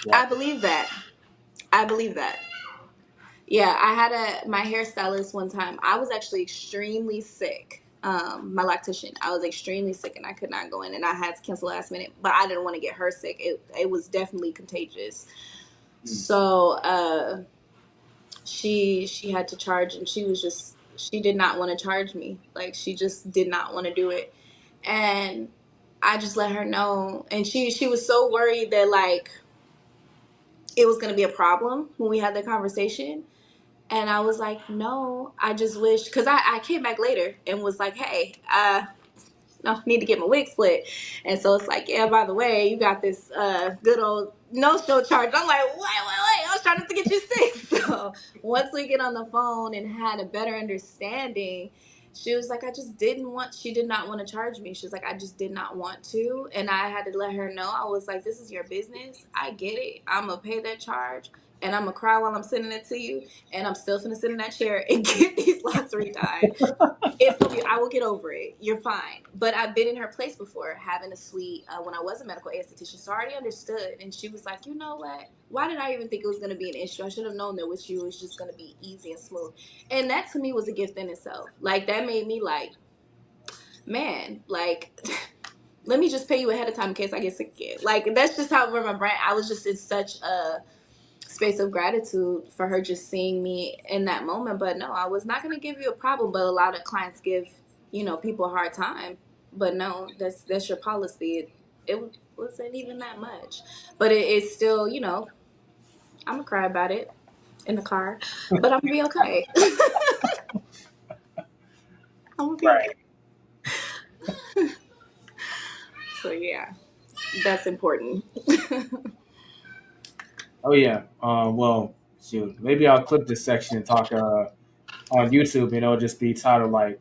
Yeah. I believe that. I believe that. Yeah, I had my hairstylist one time. I was actually extremely sick. My lactician. I was extremely sick and I could not go in and I had to cancel last minute. But I didn't want to get her sick. It was definitely contagious. So she had to charge and she did not want to charge me. Like she just did not want to do it. And I just let her know, and she was so worried that like it was gonna be a problem when we had the conversation. And I was like, no, I just wish, because I came back later and was like, hey, no, I need to get my wig split. And so it's like, yeah, by the way, you got this good old no-show charge. I'm like, wait, I was trying not to get you sick. So once we get on the phone and had a better understanding, she was like, she did not want to charge me. She was like, I just did not want to. And I had to let her know. I was like, this is your business. I get it. I'm going to pay that charge. And I'm going to cry while I'm sending it to you. And I'm still going to sit in that chair and get these locks retied. It's gonna be, I will get over it. You're fine. But I've been in her place before, having a suite when I was a medical aesthetician, so I already understood. And she was like, you know what? Why did I even think it was gonna be an issue? I should have known that with you it was just gonna be easy and smooth. And that to me was a gift in itself. Like that made me like, man, like let me just pay you ahead of time in case I get sick again. Like that's just how my brain. I was just in such a space of gratitude for her just seeing me in that moment. But no, I was not going to give you a problem. But a lot of clients give, people a hard time. But no, that's your policy. It wasn't even that much. But it's still, I'm going to cry about it in the car. But I'm going to be okay. I'm going to be Right. okay. So yeah, that's important. Oh yeah. Well, shoot. Maybe I'll clip this section and talk on YouTube, and it'll just be titled like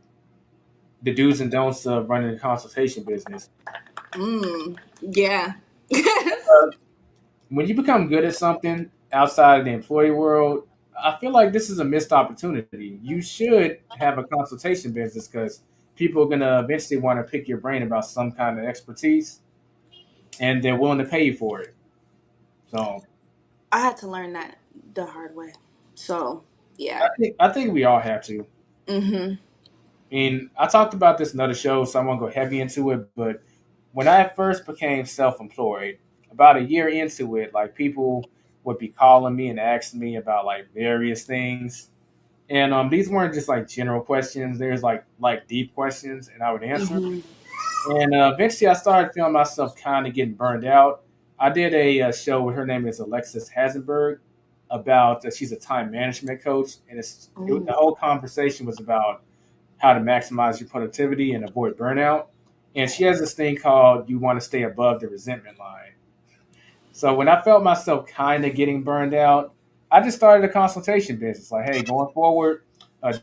the do's and don'ts of running a consultation business. Yeah. When you become good at something outside of the employee world, I feel like this is a missed opportunity. You should have a consultation business because people are gonna eventually want to pick your brain about some kind of expertise, and they're willing to pay you for it. So I had to learn that the hard way. So yeah. I think we all have to. Mhm. And I talked about this in other shows, so I won't go heavy into it. But when I first became self-employed, about a year into it, like people would be calling me and asking me about like various things, and these weren't just like general questions. There's like deep questions, and I would answer. Mhm. And eventually, I started feeling myself kind of getting burned out. I did a show with her name is Alexis Hasenberg about she's a time management coach, and the Ooh. whole conversation was about how to maximize your productivity and avoid burnout. And she has this thing called you want to stay above the resentment line. So when I felt myself kind of getting burned out, I just started a consultation business. Like, hey, going forward,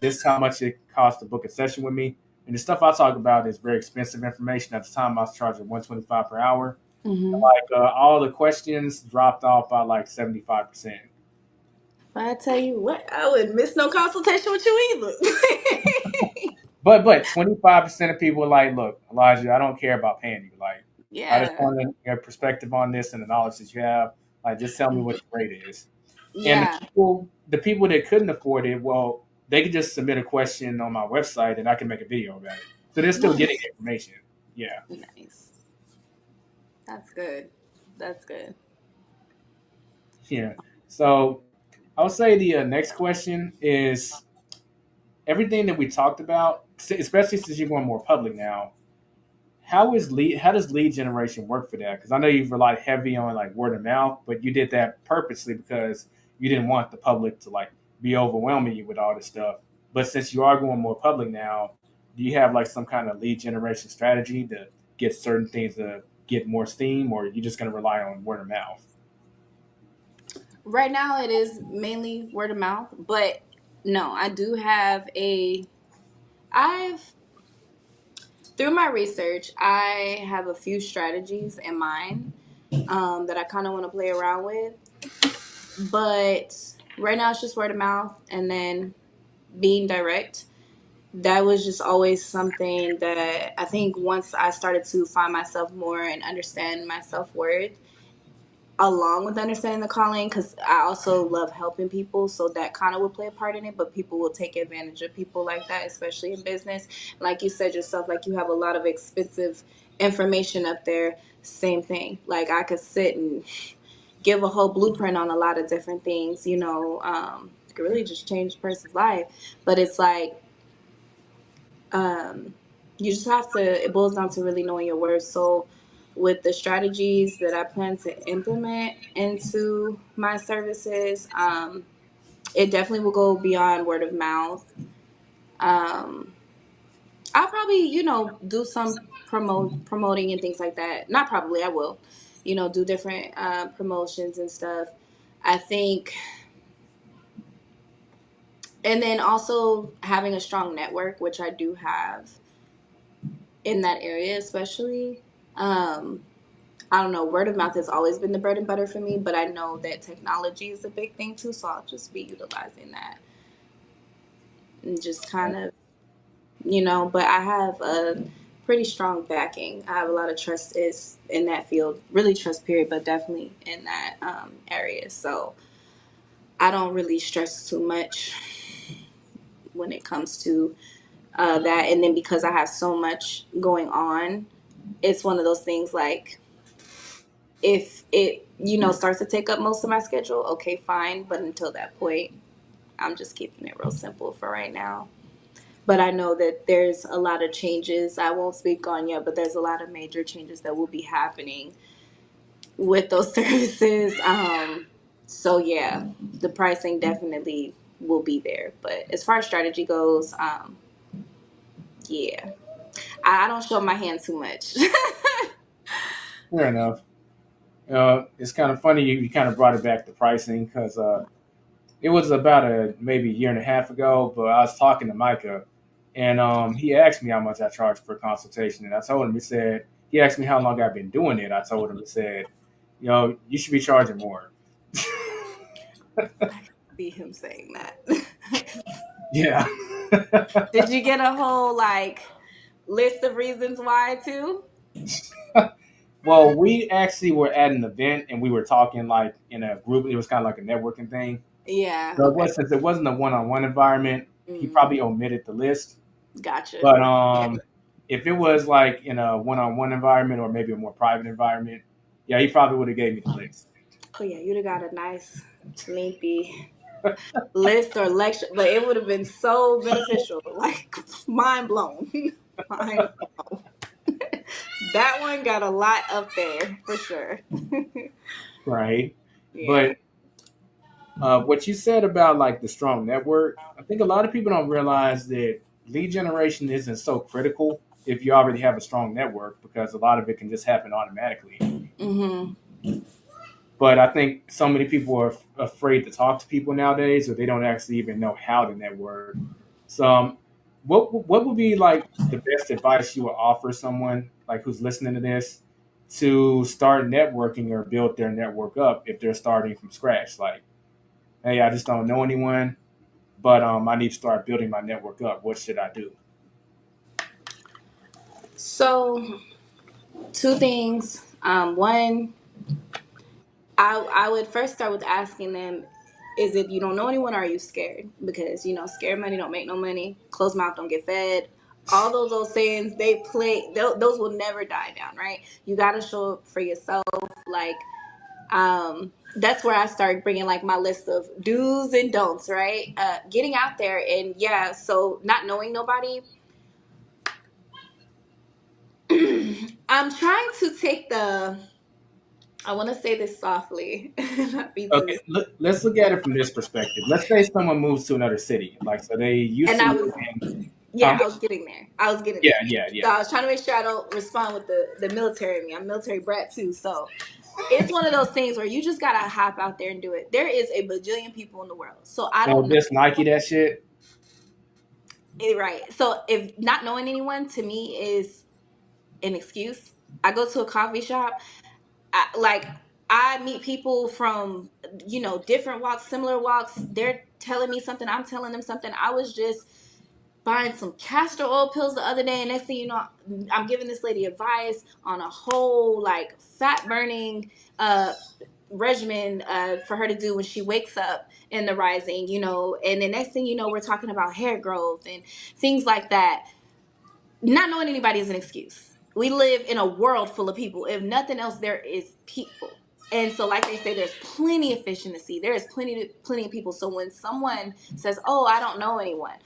this is how much it costs to book a session with me. And the stuff I talk about is very expensive information. At the time, I was charging 125 per hour. Mhm. Like all the questions dropped off by like 75%. I tell you what, I wouldn't miss no consultation with you either. But 25% of people are like, look, Elijah, I don't care about paying you. Like, I just Yeah. want your perspective on this and the knowledge that you have. Like, just tell me what your rate is. And Yeah. the people that couldn't afford it, well, they could just submit a question on my website and I can make a video about it. So they're still getting Nice. information. Yeah, Nice. That's good. That's good. yeah. So I would say the next question is everything that we talked about, especially since you're going more public now. How does lead generation work for that? Because I know you've relied heavy on like word of mouth, but you did that purposely because you didn't want the public to like be overwhelming you with all this stuff. But since you are going more public now, do you have like some kind of lead generation strategy to get certain things to get more steam, or are you just going to rely on word of mouth? Right now, it is mainly word of mouth, but no, I do have a. I've through my research, I have a few strategies in mind that I kind of want to play around with. But right now, it's just word of mouth, and then being direct. That was just always something that I think once I started to find myself more and understand my self worth, along with understanding the calling, because I also love helping people, so that kind of would play a part in it. But people will take advantage of people like that, especially in business. Like you said yourself, like you have a lot of expensive information up there. Same thing. Like I could sit and give a whole blueprint on a lot of different things. It could really just change a person's life. But it's like um, you just have to, it boils down to really knowing your worth. So with the strategies that I plan to implement into my services, it definitely will go beyond word of mouth. um, I'll probably, do some promoting and things like that. Not probably, I will, do different promotions and stuff. I think, and then also having a strong network, which I do have in that area, especially. Um, I don't know, word of mouth has always been the bread and butter for me, but I know that technology is a big thing too, so I'll just be utilizing that and just kind of, but I have a pretty strong backing. I have a lot of trust is in that field, really trust period, but definitely in that area. So I don't really stress too much when it comes to that. And then because I have so much going on, it's one of those things like if it starts to take up most of my schedule, okay, fine, but until that point I'm just keeping it real simple for right now. But I know that there's a lot of changes I won't speak on yet, but there's a lot of major changes that will be happening with those services. So yeah, the pricing definitely will be there, but as far as strategy goes, yeah, I don't show my hand too much. Fair enough. It's kind of funny you kind of brought it back to pricing because it was about a maybe a year and a half ago, but I was talking to Micah, and he asked me how much I charge for a consultation, and I told him. He asked me how long I've been doing it. I told him. He said, you should be charging more. see him saying that. Yeah. Did you get a whole like list of reasons why too? Well, we actually were at an event and we were talking like in a group. It was kind of like a networking thing. Yeah. So Okay. since it wasn't a one-on-one environment, he Mm, probably omitted the list. gotcha. But Yeah. if it was like in a one-on-one environment or maybe a more private environment, yeah, he probably would have gave me the list. Oh yeah, you'd have got a nice lengthy list or lecture, but it would have been so beneficial. Like mind blown. Mind. That one got a lot up there for sure. Right. Yeah. But what you said about like the strong network, I think a lot of people don't realize that lead generation isn't so critical if you already have a strong network because a lot of it can just happen automatically. Mm-hmm. But I think so many people are afraid to talk to people nowadays, or they don't actually even know how to network. So, what would be like the best advice you would offer someone like who's listening to this to start networking or build their network up if they're starting from scratch? Like, hey, I just don't know anyone, but I need to start building my network up. What should I do? So two things. One, I would first start with asking them, is it you don't know anyone or are you scared? Because, scared money don't make no money. Closed mouth don't get fed. All those old sayings, they play, those will never die down, right? You got to show up for yourself. Like, that's where I start bringing like my list of do's and don'ts, right? Getting out there and yeah, so not knowing nobody. I'm trying to take I want to say this softly, not be too. Okay, let's look at it from this perspective. Let's say someone moves to another city, like so they used And to I live was, in. yeah, I was getting there. I was getting Yeah, there. yeah, So yeah. I was trying to make sure I don't respond with the military in me. I'm a military brat too. So it's one of those things where you just got to hop out there and do it. There is a bajillion people in the world. So I So don't know. just Nike that shit. Right. So if not knowing anyone to me is an excuse, I go to a coffee shop. Like I meet people from different walks, similar walks. They're telling me something. I'm telling them something. I was just buying some castor oil pills the other day, and next thing you know, I'm giving this lady advice on a whole like fat burning regimen for her to do when she wakes up in the rising, and the next thing you know, we're talking about hair growth and things like that. Not knowing anybody is an excuse. We live in a world full of people. If nothing else, there is people. And so, like they say, there's plenty of fish in the sea. There is plenty of people. So when someone says, "Oh, I don't know anyone,"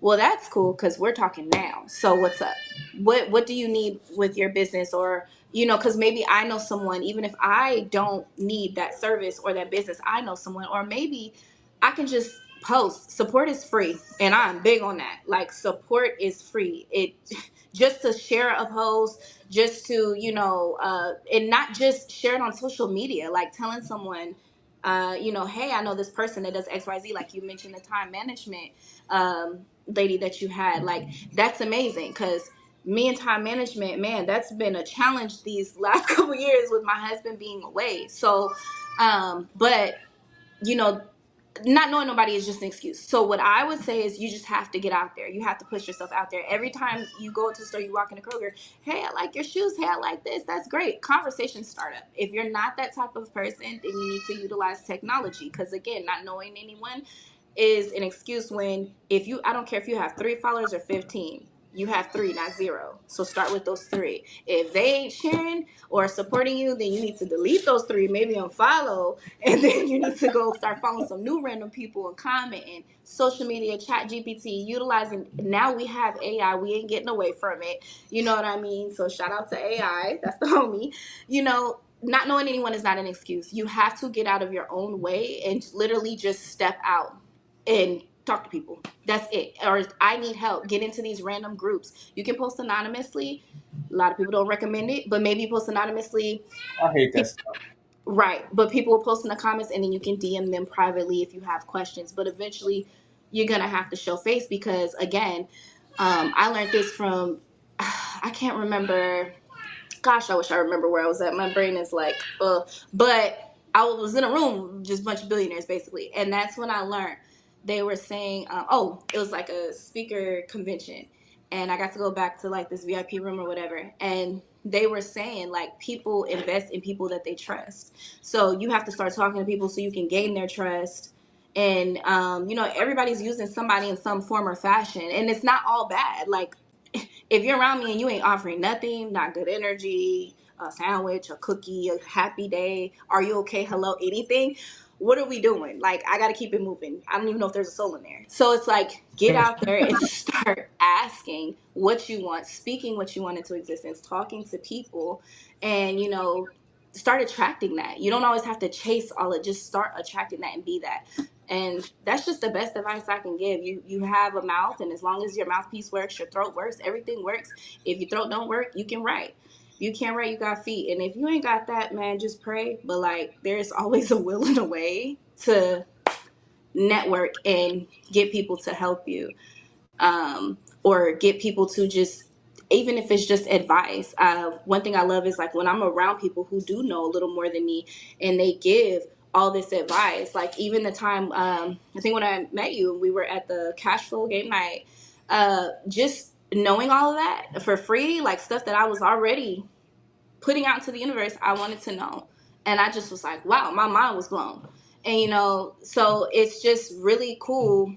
well, that's cool because we're talking now. So what's up? What do you need with your business, or because maybe I know someone. Even if I don't need that service or that business, I know someone, or maybe I can just post. Support is free, and I'm big on that. Like support is free. It just to share a post, just to and not just share it on social media. Like telling someone, hey, I know this person that does XYZ. Like you mentioned the time management lady that you had. Like that's amazing because me and time management, man, that's been a challenge these last couple years with my husband being away. So but you know not knowing nobody is just an excuse. So what I would say is you just have to get out there. You have to push yourself out there. Every time you go into the store, you walk into Kroger, hey, I like your shoes. Hey, I like this. That's great. Conversation start up. If you're not that type of person, then you need to utilize technology. Because again, not knowing anyone is an excuse when I don't care if you have 3 followers or 15. You have 3, not 0. So start with those 3. If they ain't sharing or supporting you, then you need to delete those 3, maybe unfollow, and then you need to go start following some new random people and commenting. Social media, chat GPT, utilizing. Now we have AI. We ain't getting away from it. You know what I mean? So shout out to AI. That's the homie. Not knowing anyone is not an excuse. You have to get out of your own way and literally just step out and talk to people. That's it. Or I need help. Get into these random groups. You can post anonymously. A lot of people don't recommend it, but maybe post anonymously. I hate that stuff. Right. But people will post in the comments and then you can DM them privately if you have questions. But eventually you're going to have to show face because, again, I learned this from, I can't remember. Gosh, I wish I remember where I was at. My brain is like, but I was in a room, just a bunch of billionaires basically, and that's when I learned. They were saying, it was like a speaker convention, and I got to go back to like this VIP room or whatever, and they were saying like people invest in people that they trust. So you have to start talking to people so you can gain their trust. And everybody's using somebody in some form or fashion, and it's not all bad. Like if you're around me and you ain't offering nothing, not good energy, a sandwich, a cookie, a happy day, are you okay, hello, anything, what are we doing? Like, I got to keep it moving. I don't even know if there's a soul in there. So it's like, get out there and start asking what you want, speaking what you want into existence, talking to people, and, start attracting that. You don't always have to chase all it. Just start attracting that and be that. And that's just the best advice I can give. You have a mouth, and as long as your mouthpiece works, your throat works, everything works. If your throat don't work, you can write. You can't write, you got feet. And if you ain't got that, man, just pray. But like, there's always a will and a way to network and get people to help you, or get people to just, even if it's just advice. One thing I love is like when I'm around people who do know a little more than me, and they give all this advice. Like even the time, I think when I met you, we were at the cash flow game night. Just knowing all of that for free, like stuff that I was already putting out into the universe, I wanted to know. And I just was like, wow, my mind was blown. And, so it's just really cool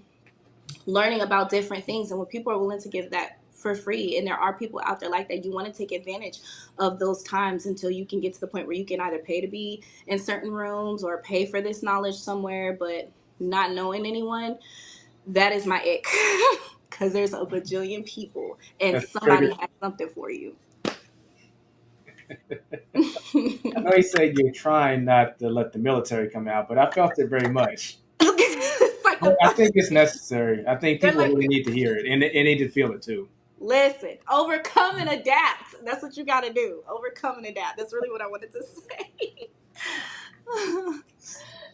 learning about different things. And when people are willing to give that for free, and there are people out there like that, you want to take advantage of those times until you can get to the point where you can either pay to be in certain rooms or pay for this knowledge somewhere, but not knowing anyone, that is my ick. Because there's a bajillion people and That's somebody triggered. has something for you. I know you said you're trying not to let the military come out, but I felt it very much. It's like the I worst. think it's necessary. I think They're people like, really need to hear it, and they need to feel it too. listen, overcome and adapt. That's what you got to do. Overcome and adapt. That's really what I wanted to say.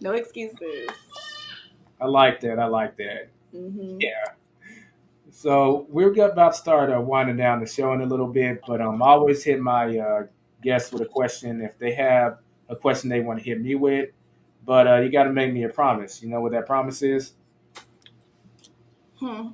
No excuses. I like that. I like that. Hmm. Yeah. So we're about to start winding down the show in a little bit, but I always hit my guests with a question if they have a question they want to hit me with. But you got to make me a promise. You know what that promise is? Hmm.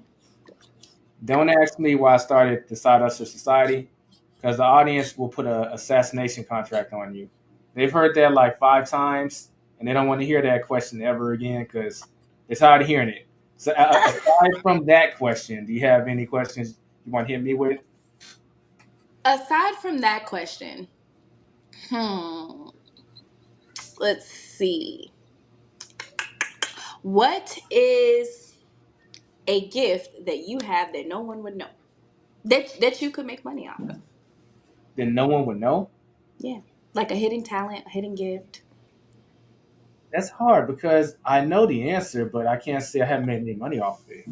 Don't ask me why I started the Side Hustler Society, because the audience will put a assassination contract on you. They've heard that like 5 times, and they don't want to hear that question ever again because it's hard of hearing it. So aside from that question, do you have any questions you want to hit me with? Aside from that question, hmm, let's see. What is a gift that you have that no one would know, that you could make money off of? Then no one would know. Yeah, like a hidden talent, a hidden gift. That's hard because I know the answer, but I can't say I haven't made any money off of it.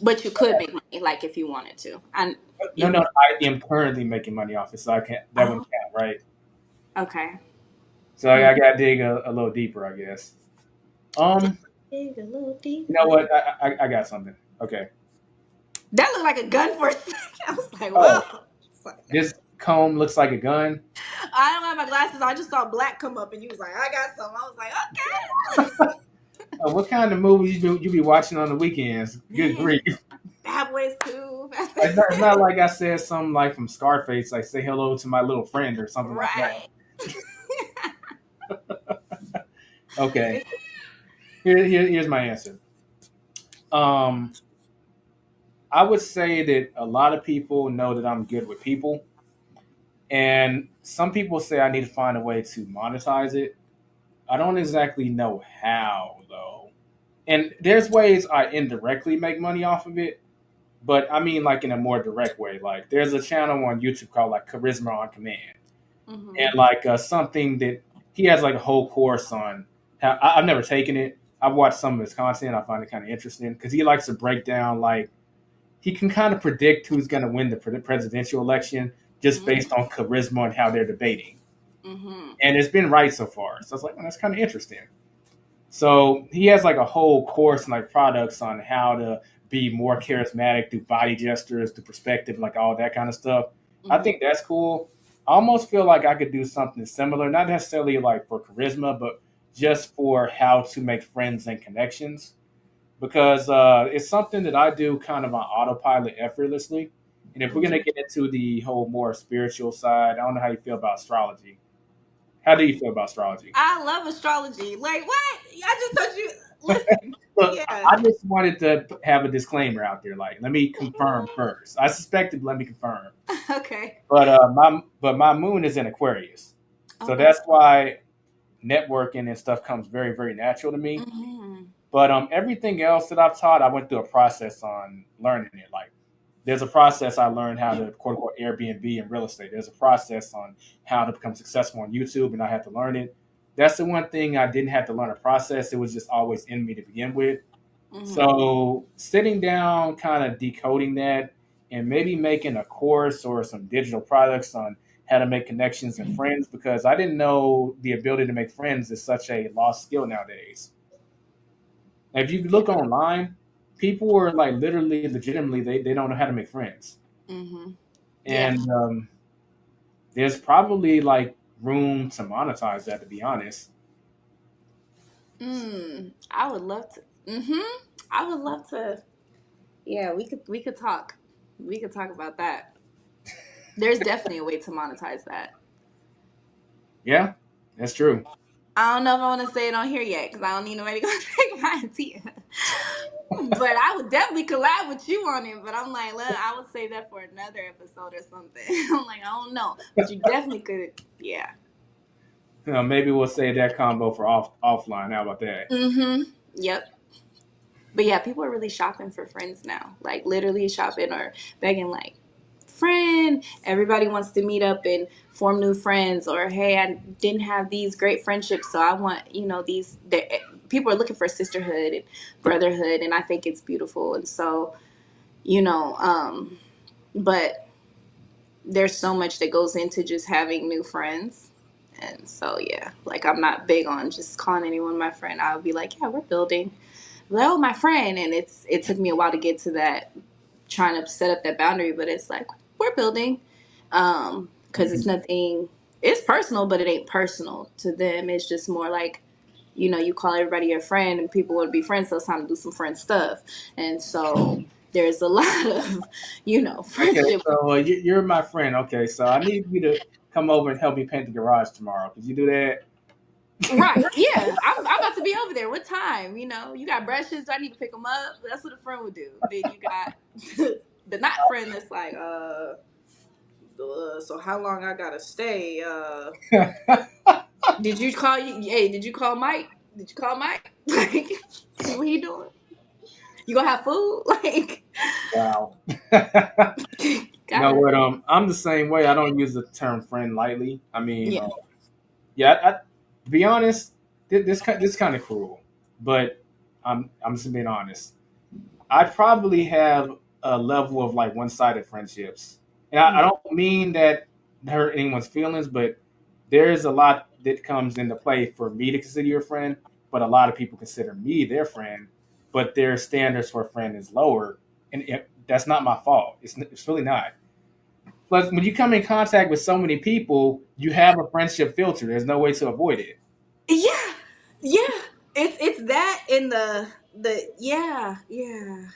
But you could make money, like if you wanted to. And No, you, no, I am currently making money off it, so I can't. That oh, wouldn't count, right? okay. So Hmm. I got to dig a little deeper, I guess. Um, Dig a little you know deeper. what? I got something. Okay. That looked like a gun for a second. I was like, Oh, whoa. this comb looks like a gun. I don't have my glasses. I just saw black come up, and you was like, I got some. I was like, What kind of movies you be watching on the weekends? okay. Good grief! Man, Bad Boys 2. It's not like I said something like from Scarface, like "Say hello to my little friend" or something like that. Right. Okay, here's my answer. Um, I would say that a lot of people know that I'm good with people, and some people say I need to find a way to monetize it. I don't exactly know how though. And there's ways I indirectly make money off of it, but I mean like in a more direct way. Like there's a channel on YouTube called like Charisma on Command, Mm-hmm. and like something that he has like a whole course on. How I've never taken it. I've watched some of his content. I find it kind of interesting because he likes to break down like he can kind of predict who's going to win the presidential election just based on charisma and how they're debating. Mm-hmm. And it's been right so far. So I was like, well, that's kind of interesting. So he has like a whole course and like products on how to be more charismatic through body gestures, through perspective, like all that kind of stuff. I Mm-hmm. think that's cool. I almost feel like I could do something similar, not necessarily like for charisma, but just for how to make friends and connections because it's something that I do kind of on autopilot effortlessly. And if we're going to get into the whole more spiritual side, I don't know how you feel about astrology. How do you feel about astrology? I love astrology. Like what? I just told you. Listen. Look, Yeah. I just wanted to have a disclaimer out there. Like, let me confirm first. I suspected, but let me confirm. Okay. My moon is in Aquarius, so Okay. that's why networking and stuff comes very very natural to me. Mm-hmm. But everything else that I've taught, I went through a process on learning it. Like, there's a process I learned how to quote unquote Airbnb in real estate. There's a process on how to become successful on YouTube, and I had to learn it. That's the one thing I didn't have to learn a process. It was just always in me to begin with. Mm-hmm. So sitting down, kind of decoding that, and maybe making a course or some digital products on how to make connections and friends, because I didn't know the ability to make friends is such a lost skill nowadays. If you Yeah. look online, people are like literally, legitimately, they don't know how to make friends. Mm-hmm. Yeah. And there's probably like room to monetize that, to be honest. I would love to. Mm-hmm. I would love to. Yeah, we could talk. We could talk about that. There's definitely a way to monetize that. Yeah, that's true. I don't know if I want to say it on here yet because I don't need nobody to go take my idea. But I would definitely collab with you on it. But I'm like, look, I would save that for another episode or something. I'm like, I don't know, but you definitely could. Yeah. Maybe we'll save that combo for offline. How about that? Mm-hmm. Yep. But yeah, people are really shopping for friends now. Like literally shopping or begging, like, friend. Everybody wants to meet up and form new friends. Or hey, I didn't have these great friendships, so I want these. People are looking for sisterhood and brotherhood, and I think it's beautiful. And so you know, but there's so much that goes into just having new friends. And so yeah, like I'm not big on just calling anyone my friend. I'll be like, yeah, we're building. Like, oh, my friend, and it took me a while to get to that, trying to set up that boundary, but it's like we're building, because it's nothing. It's personal, but it ain't personal to them. It's just more like, you call everybody your friend, and people want to be friends, so it's time to do some friend stuff, and so there's a lot of, Okay, friendship. so you're my friend. Okay, so I need you to come over and help me paint the garage tomorrow. Could you do that? Right? Yeah, I'm about to be over there. What time? You got brushes. Do I need to pick them up? That's what a friend would do. Then you got the not friend that's like, so how long I gotta stay? Did you call you? Hey, did you call Mike? Did you call Mike? Like, see what he doing? You gonna have food? Like, Wow. You know gotta. what? I'm the same way. I don't use the term friend lightly. I mean, Yeah. yeah. To be honest, this kind of cruel, but I'm just being honest. I probably have a level of like one sided friendships, and I Mm. don't mean that to hurt anyone's feelings, but there's a lot that comes into play for me to consider you a friend, but a lot of people consider me their friend, but their standards for a friend is lower, and that's not my fault. It's really not. But when you come in contact with so many people, you have a friendship filter. There's no way to avoid it. Yeah. Yeah. It's that in the yeah. You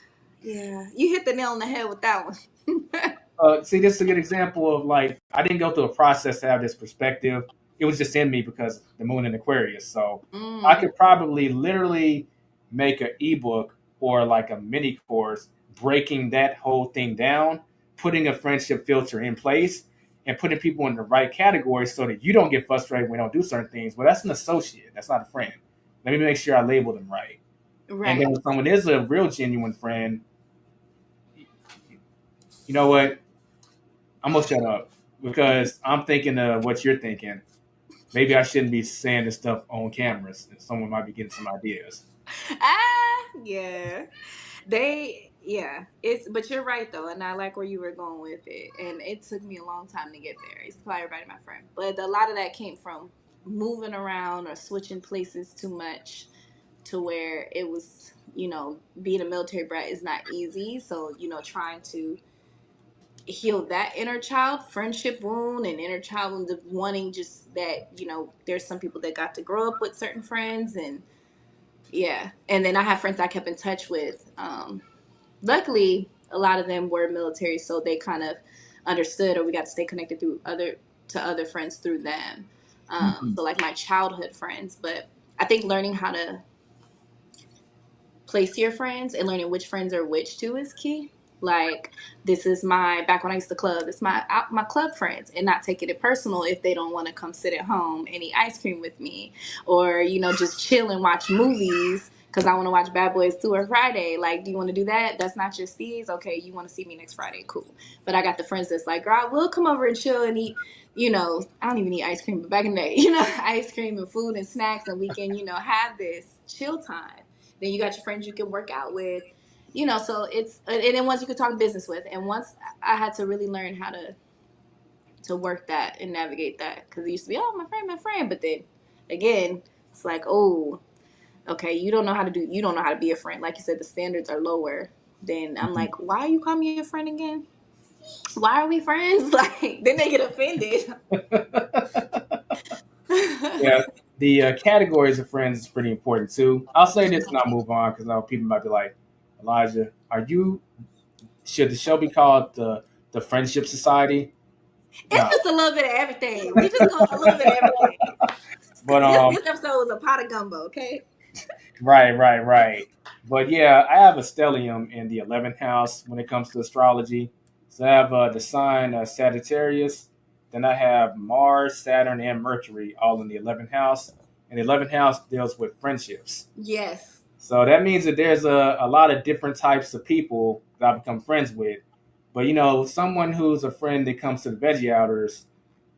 hit the nail on the head with that one. See, this is a good example of like I didn't go through a process to have this perspective. It was just in me because the moon in Aquarius. So I Mm. could probably literally make an ebook or like a mini course breaking that whole thing down, putting a friendship filter in place, and putting people in the right categories so that you don't get frustrated when we don't do certain things. Well, that's an associate. That's not a friend. Let me make sure I label them right. And then Right. when someone is a real genuine friend, you know what? I'm gonna shut up because I'm thinking of what you're thinking. Maybe I shouldn't be saying this stuff on cameras. Someone might be getting some ideas. Yeah. Yeah. But you're right though, and I like where you were going with it. And it took me a long time to get there. It's probably everybody my friend. But a lot of that came from moving around or switching places too much to where it was, being a military brat is not easy. So, trying to heal that inner child friendship wound and inner child wound of wanting just that, there's some people that got to grow up with certain friends. And yeah, and then I have friends I kept in touch with. Luckily, a lot of them were military, so they kind of understood, or we got to stay connected through other friends through them. Mhm. So like my childhood friends. But I think learning how to place your friends and learning which friends are which too is key. Like, this is my, back when I used to club, it's my club friends, and not taking it personal if they don't want to come sit at home and eat ice cream with me, or just chill and watch movies because I want to watch Bad Boys 2 or Friday. Like, do you want to do that? That's not your steez. Okay, you want to see me next Friday? Cool. But I got the friends that's like, girl, we'll come over and chill and eat. I don't even eat ice cream, but back in the day, ice cream and food and snacks, and we can, have this chill time. Then you got your friends you can work out with, so it's, and then once you can talk business with. And once I had to really learn how to work that and navigate that, because it used to be, oh, my friend. But then again, it's like, oh, okay, you don't know how to be a friend. Like you said, the standards are lower. Then I'm like, why are you calling me a friend again? Why are we friends? Like, then they get offended. Yeah, the categories of friends is pretty important too. I'll say this and I'll move on because I know people might be like, Elijah, should the show be called the Friendship Society? It's No, just a little bit of everything. We just going a little bit of everything. but This episode was a pot of gumbo, okay? right. But yeah, I have a stellium in the 11th house when it comes to astrology. So I have the sign Sagittarius. Then I have Mars, Saturn, and Mercury all in the 11th house. And the 11th house deals with friendships. Yes. So that means that there's a lot of different types of people that I become friends with. But someone who's a friend that comes to the veggie outers,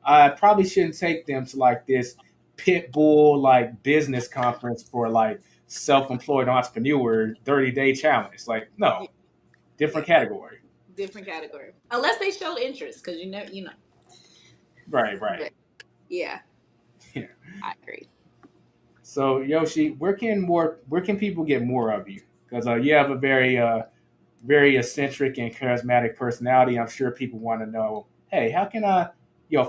I probably shouldn't take them to like this pit bull like business conference for like self-employed entrepreneur 30-day challenge. Like, no, different Yes. category. Different category. Unless they show interest, because you know. Right. But yeah, Yeah. I agree. So Yoshi, where can people get more of you? Because you have a very eccentric and charismatic personality. I'm sure people want to know, hey, how can I,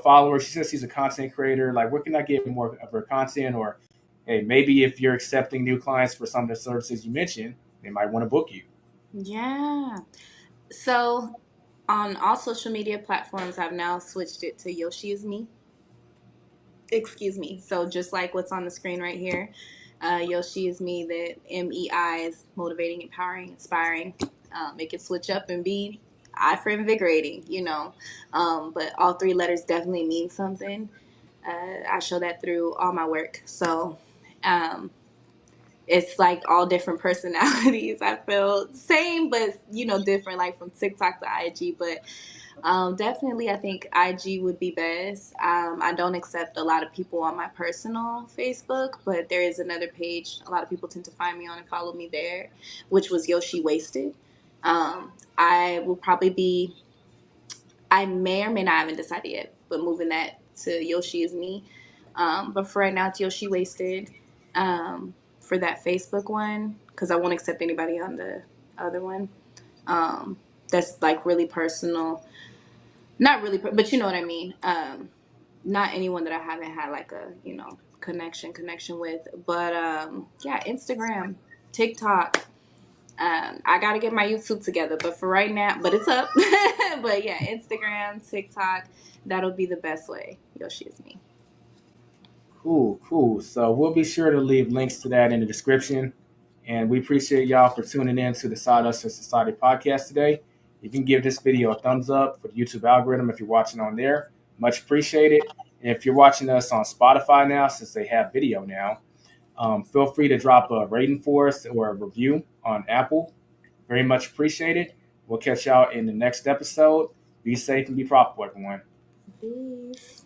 follow her? She says she's a content creator. Like, where can I get more of her content? Or, hey, maybe if you're accepting new clients for some of the services you mentioned, they might want to book you. Yeah. So on all social media platforms, I've now switched it to Yoshi is me. Excuse me. So just like what's on the screen right here, Yoshi is me. The MEI is motivating, empowering, inspiring. It can switch up and be I for invigorating, but all three letters definitely mean something. I show that through all my work. So um, it's like all different personalities. I feel same, but different, like from TikTok to IG. But definitely, I think IG would be best. I don't accept a lot of people on my personal Facebook, but there is another page a lot of people tend to find me on and follow me there, which was Yoshi Wasted. I will probably be, I may or may not, haven't decided yet, but moving that to Yoshi is me. But for right now, it's Yoshi Wasted for that Facebook one, because I won't accept anybody on the other one. That's like really personal. Not really, but you know what I mean. Not anyone that I haven't had like a connection with. But yeah, Instagram, TikTok. I gotta get my YouTube together, but for right now, but it's up. But yeah, Instagram, TikTok, that'll be the best way. Yoshi is me. Cool. So we'll be sure to leave links to that in the description. And we appreciate y'all for tuning in to the Side Hustler Society podcast today. You can give this video a thumbs up for the YouTube algorithm if you're watching on there. Much appreciated. And if you're watching us on Spotify now, since they have video now, feel free to drop a rating for us or a review on Apple. Very much appreciated. We'll catch y'all in the next episode. Be safe and be profitable, everyone. Peace.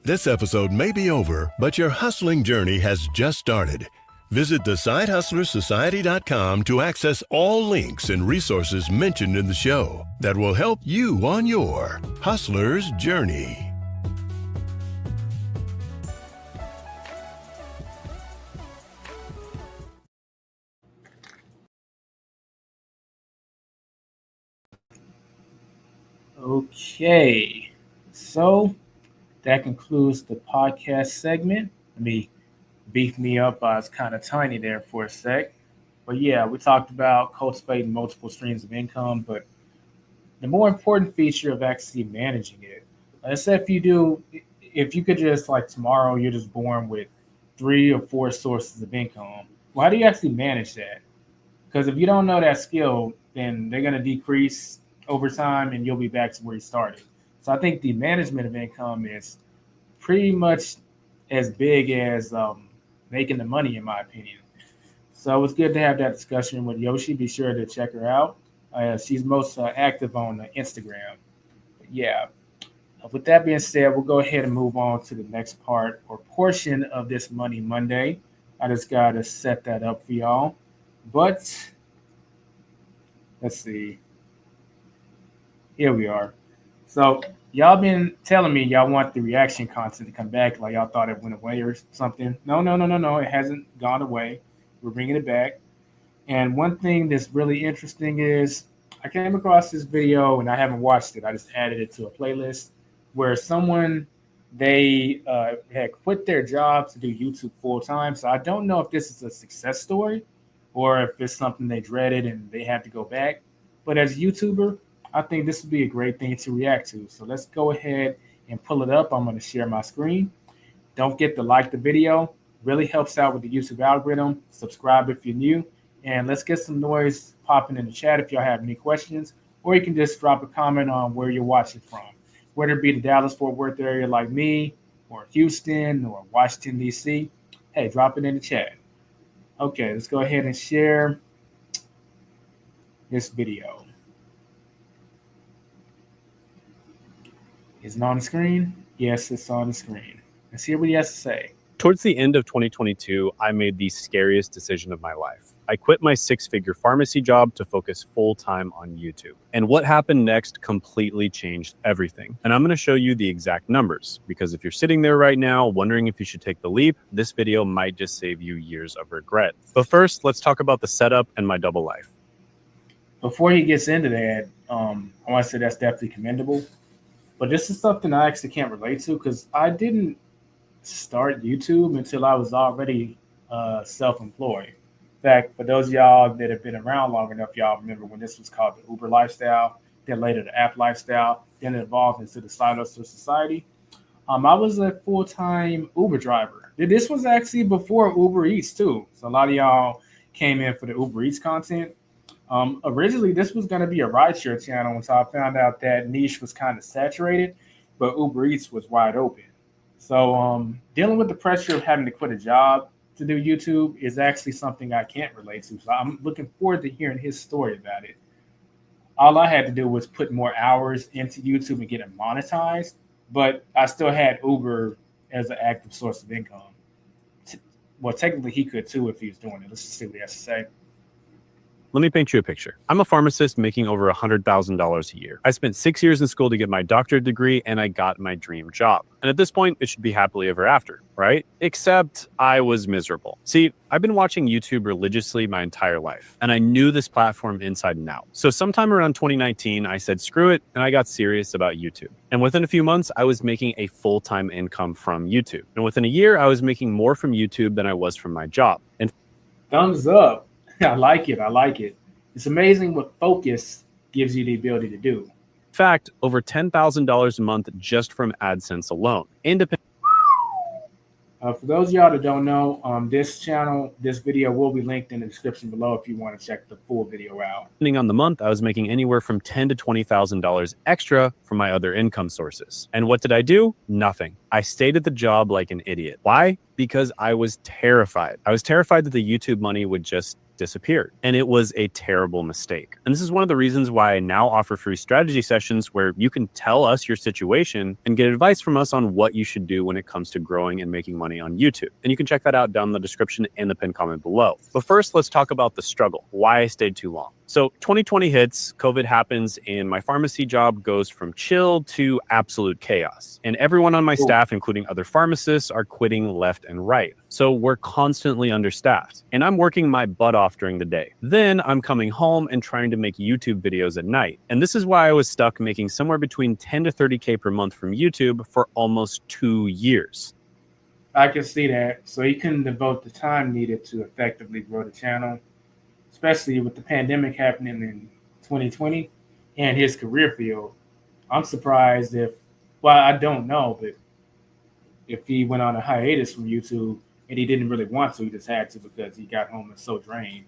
This episode may be over, but your hustling journey has just started. Visit thesidehustlersociety.com to access all links and resources mentioned in the show that will help you on your hustler's journey. Okay, so that concludes the podcast segment. Let me beef me up. I was kind of tiny there for a sec. But yeah, we talked about cultivating multiple streams of income, but the more important feature of actually managing it. Let's say if you could just like tomorrow, you're just born with 3 or 4 sources of income. Well, how do you actually manage that? Because if you don't know that skill, then they're going to decrease over time and you'll be back to where you started. So I think the management of income is pretty much as big as making the money, in my opinion. So it's good to have that discussion with Yoshi. Be sure to check her out. She's most active on Instagram. But yeah. With that being said, we'll go ahead and move on to the next part or portion of this Money Monday. I just got to set that up for y'all. But let's see. Here we are. So y'all been telling me y'all want the reaction content to come back, like y'all thought it went away or something. No, no, no, no, no. It hasn't gone away. We're bringing it back. And one thing that's really interesting is I came across this video and I haven't watched it. I just added it to a playlist where someone they had quit their job to do YouTube full time. So I don't know if this is a success story or if it's something they dreaded and they had to go back. But as a YouTuber, I think this would be a great thing to react to. So let's go ahead and pull it up. I'm going to share my screen. Don't forget to like the video. Really helps out with the YouTube algorithm. Subscribe if you're new. And let's get some noise popping in the chat if y'all have any questions. Or you can just drop a comment on where you're watching from. Whether it be the Dallas-Fort Worth area like me, or Houston, or Washington, D.C. Hey, drop it in the chat. Okay, let's go ahead and share this video. Is it on the screen? Yes, it's on the screen. Let's hear what he has to say. Towards the end of 2022, I made the scariest decision of my life. I quit my 6-figure pharmacy job to focus full-time on YouTube. And what happened next completely changed everything. And I'm going to show you the exact numbers, because if you're sitting there right now wondering if you should take the leap, this video might just save you years of regret. But first, let's talk about the setup and my double life. Before he gets into that, I want to say that's definitely commendable. But this is something I actually can't relate to because I didn't start YouTube until I was already self-employed. In fact, for those of y'all that have been around long enough, y'all remember when this was called the Uber lifestyle, then later the app lifestyle, then it evolved into the Side Hustle Society. I was a full-time Uber driver. This was actually before Uber Eats too. So a lot of y'all came in for the Uber Eats content. Originally, this was going to be a rideshare channel until I found out that niche was kind of saturated, but Uber Eats was wide open. So dealing with the pressure of having to quit a job to do YouTube is actually something I can't relate to. So I'm looking forward to hearing his story about it. All I had to do was put more hours into YouTube and get it monetized, but I still had Uber as an active source of income. Well, technically he could too if he was doing it. Let's just see what he has to say. Let me paint you a picture. I'm a pharmacist making over $100,000 a year. I spent 6 years in school to get my doctorate degree and I got my dream job. And at this point, it should be happily ever after, right? Except I was miserable. See, I've been watching YouTube religiously my entire life, and I knew this platform inside and out. So sometime around 2019, I said, screw it, and I got serious about YouTube. And within a few months, I was making a full-time income from YouTube. And within a year, I was making more from YouTube than I was from my job. And thumbs up. I like it. I like it. It's amazing what focus gives you the ability to do. In fact, over $10,000 a month just from AdSense alone. For those of y'all that don't know, this channel, this video will be linked in the description below if you want to check the full video out. Depending on the month, I was making anywhere from $10,000 to $20,000 extra from my other income sources. And what did I do? Nothing. I stayed at the job like an idiot. Why? Because I was terrified. I was terrified that the YouTube money would just disappear. And it was a terrible mistake. And this is one of the reasons why I now offer free strategy sessions where you can tell us your situation and get advice from us on what you should do when it comes to growing and making money on YouTube. And you can check that out down in the description and the pinned comment below. But first, let's talk about the struggle, why I stayed too long. So 2020 hits, COVID happens, and my pharmacy job goes from chill to absolute chaos. And everyone on my staff, including other pharmacists, are quitting left and right. So we're constantly understaffed. And I'm working my butt off during the day. Then I'm coming home and trying to make YouTube videos at night. And this is why I was stuck making somewhere between 10 to 30K per month from YouTube for almost 2 years. I can see that. So he couldn't devote the time needed to effectively grow the channel, especially with the pandemic happening in 2020 and his career field. I'm surprised I don't know, but if he went on a hiatus from YouTube and he didn't really want to, he just had to because he got home and so drained.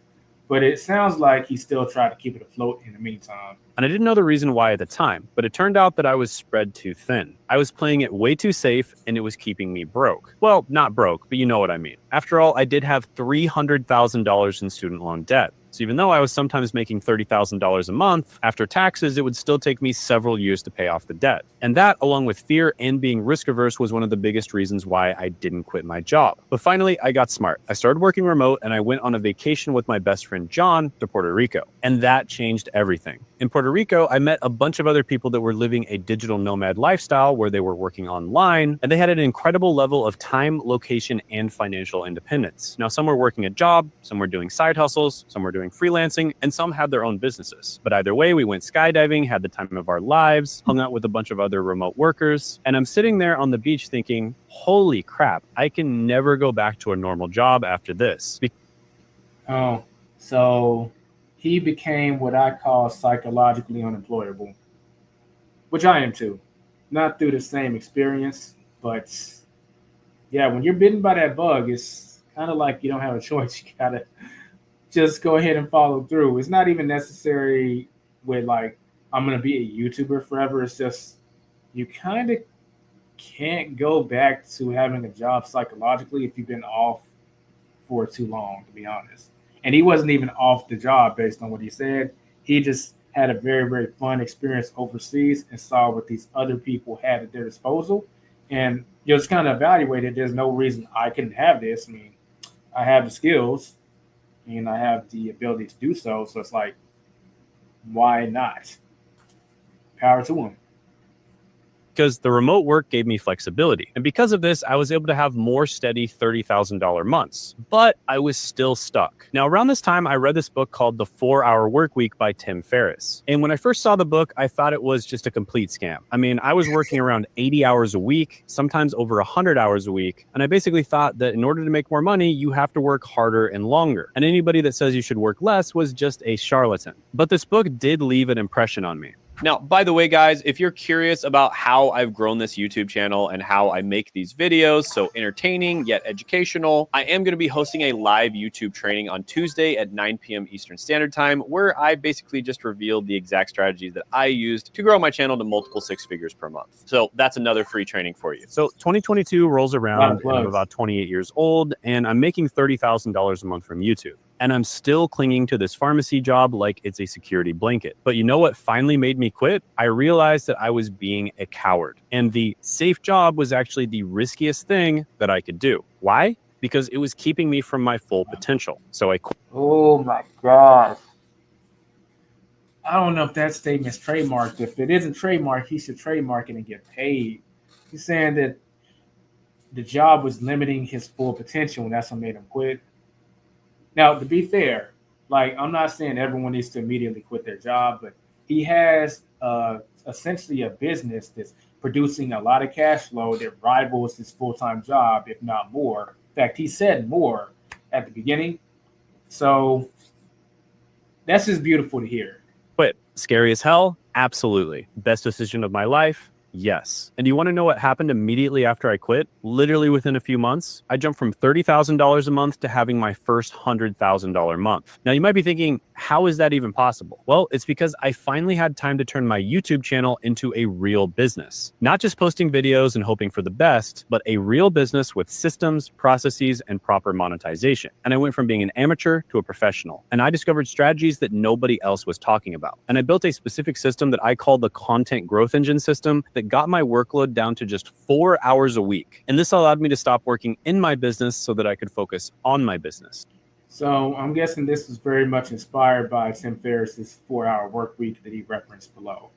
But it sounds like he still tried to keep it afloat in the meantime. And I didn't know the reason why at the time, but it turned out that I was spread too thin. I was playing it way too safe, and it was keeping me broke. Well, not broke, but you know what I mean. After all, I did have $300,000 in student loan debt. So even though I was sometimes making $30,000 a month, after taxes, it would still take me several years to pay off the debt. And that, along with fear and being risk averse, was one of the biggest reasons why I didn't quit my job. But finally, I got smart. I started working remote, and I went on a vacation with my best friend John to Puerto Rico. And that changed everything. In Puerto Rico, I met a bunch of other people that were living a digital nomad lifestyle where they were working online, and they had an incredible level of time, location, and financial independence. Now, some were working a job, some were doing side hustles, some were doing freelancing, and some had their own businesses. But either way, we went skydiving, had the time of our lives, hung out with a bunch of other remote workers, and I'm sitting there on the beach thinking, holy crap, I can never go back to a normal job after this. So he became what I call psychologically unemployable, which I am too. Not through the same experience, but yeah, when you're bitten by that bug, it's kind of like you don't have a choice. You gotta just go ahead and follow through. It's not even necessary with like, I'm going to be a YouTuber forever. It's just, you kind of can't go back to having a job psychologically if you've been off for too long, to be honest. And he wasn't even off the job based on what he said. He just had a very, very fun experience overseas and saw what these other people had at their disposal. And just kind of evaluated, there's no reason I couldn't have this. I mean, I have the skills and I have the ability to do so. So it's like, why not? Power to him. Because the remote work gave me flexibility. And because of this, I was able to have more steady $30,000 months. But I was still stuck. Now, around this time, I read this book called The 4-Hour Workweek by Tim Ferriss. And when I first saw the book, I thought it was just a complete scam. I mean, I was working around 80 hours a week, sometimes over 100 hours a week. And I basically thought that in order to make more money, you have to work harder and longer. And anybody that says you should work less was just a charlatan. But this book did leave an impression on me. Now, by the way, guys, if you're curious about how I've grown this YouTube channel and how I make these videos so entertaining yet educational, I am going to be hosting a live YouTube training on Tuesday at 9 p.m. Eastern Standard Time, where I basically just revealed the exact strategies that I used to grow my channel to multiple six figures per month. So that's another free training for you. So 2022 rolls around, and I'm about 28 years old, and I'm making $30,000 a month from YouTube. And I'm still clinging to this pharmacy job like it's a security blanket. But you know what finally made me quit? I realized that I was being a coward. And the safe job was actually the riskiest thing that I could do. Why? Because it was keeping me from my full potential. So I quit. Oh my gosh. I don't know if that statement's trademarked. If it isn't trademarked, he should trademark it and get paid. He's saying that the job was limiting his full potential, and that's what made him quit. Now, to be fair, like, I'm not saying everyone needs to immediately quit their job, but he has essentially a business that's producing a lot of cash flow that rivals his full-time job, if not more. In fact, he said more at the beginning. So that's just beautiful to hear. Quit. Scary as hell? Absolutely. Best decision of my life? Yes. And you want to know what happened immediately after I quit? Literally within a few months, I jumped from $30,000 a month to having my first $100,000 month. Now you might be thinking, how is that even possible? Well, it's because I finally had time to turn my YouTube channel into a real business. Not just posting videos and hoping for the best, but a real business with systems, processes, and proper monetization. And I went from being an amateur to a professional. And I discovered strategies that nobody else was talking about. And I built a specific system that I call the content growth engine system that got my workload down to just 4 hours a week. And this allowed me to stop working in my business so that I could focus on my business. So I'm guessing this was very much inspired by Tim Ferriss's 4-hour work week that he referenced below.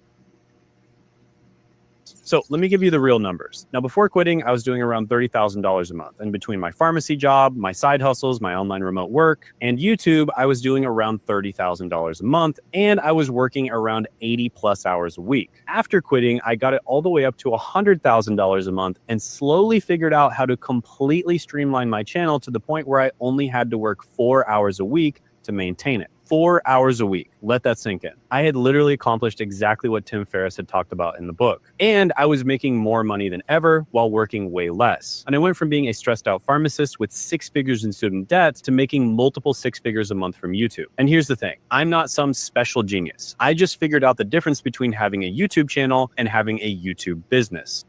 So let me give you the real numbers. Now, before quitting, I was doing around $30,000 a month. And between my pharmacy job, my side hustles, my online remote work, and YouTube, I was doing around $30,000 a month. And I was working around 80 plus hours a week. After quitting, I got it all the way up to $100,000 a month and slowly figured out how to completely streamline my channel to the point where I only had to work 4 hours a week to maintain it. 4 hours a week. Let that sink in. I had literally accomplished exactly what Tim Ferriss had talked about in the book. And I was making more money than ever while working way less. And I went from being a stressed out pharmacist with 6 figures in student debt to making multiple 6 figures a month from YouTube. And here's the thing. I'm not some special genius. I just figured out the difference between having a YouTube channel and having a YouTube business.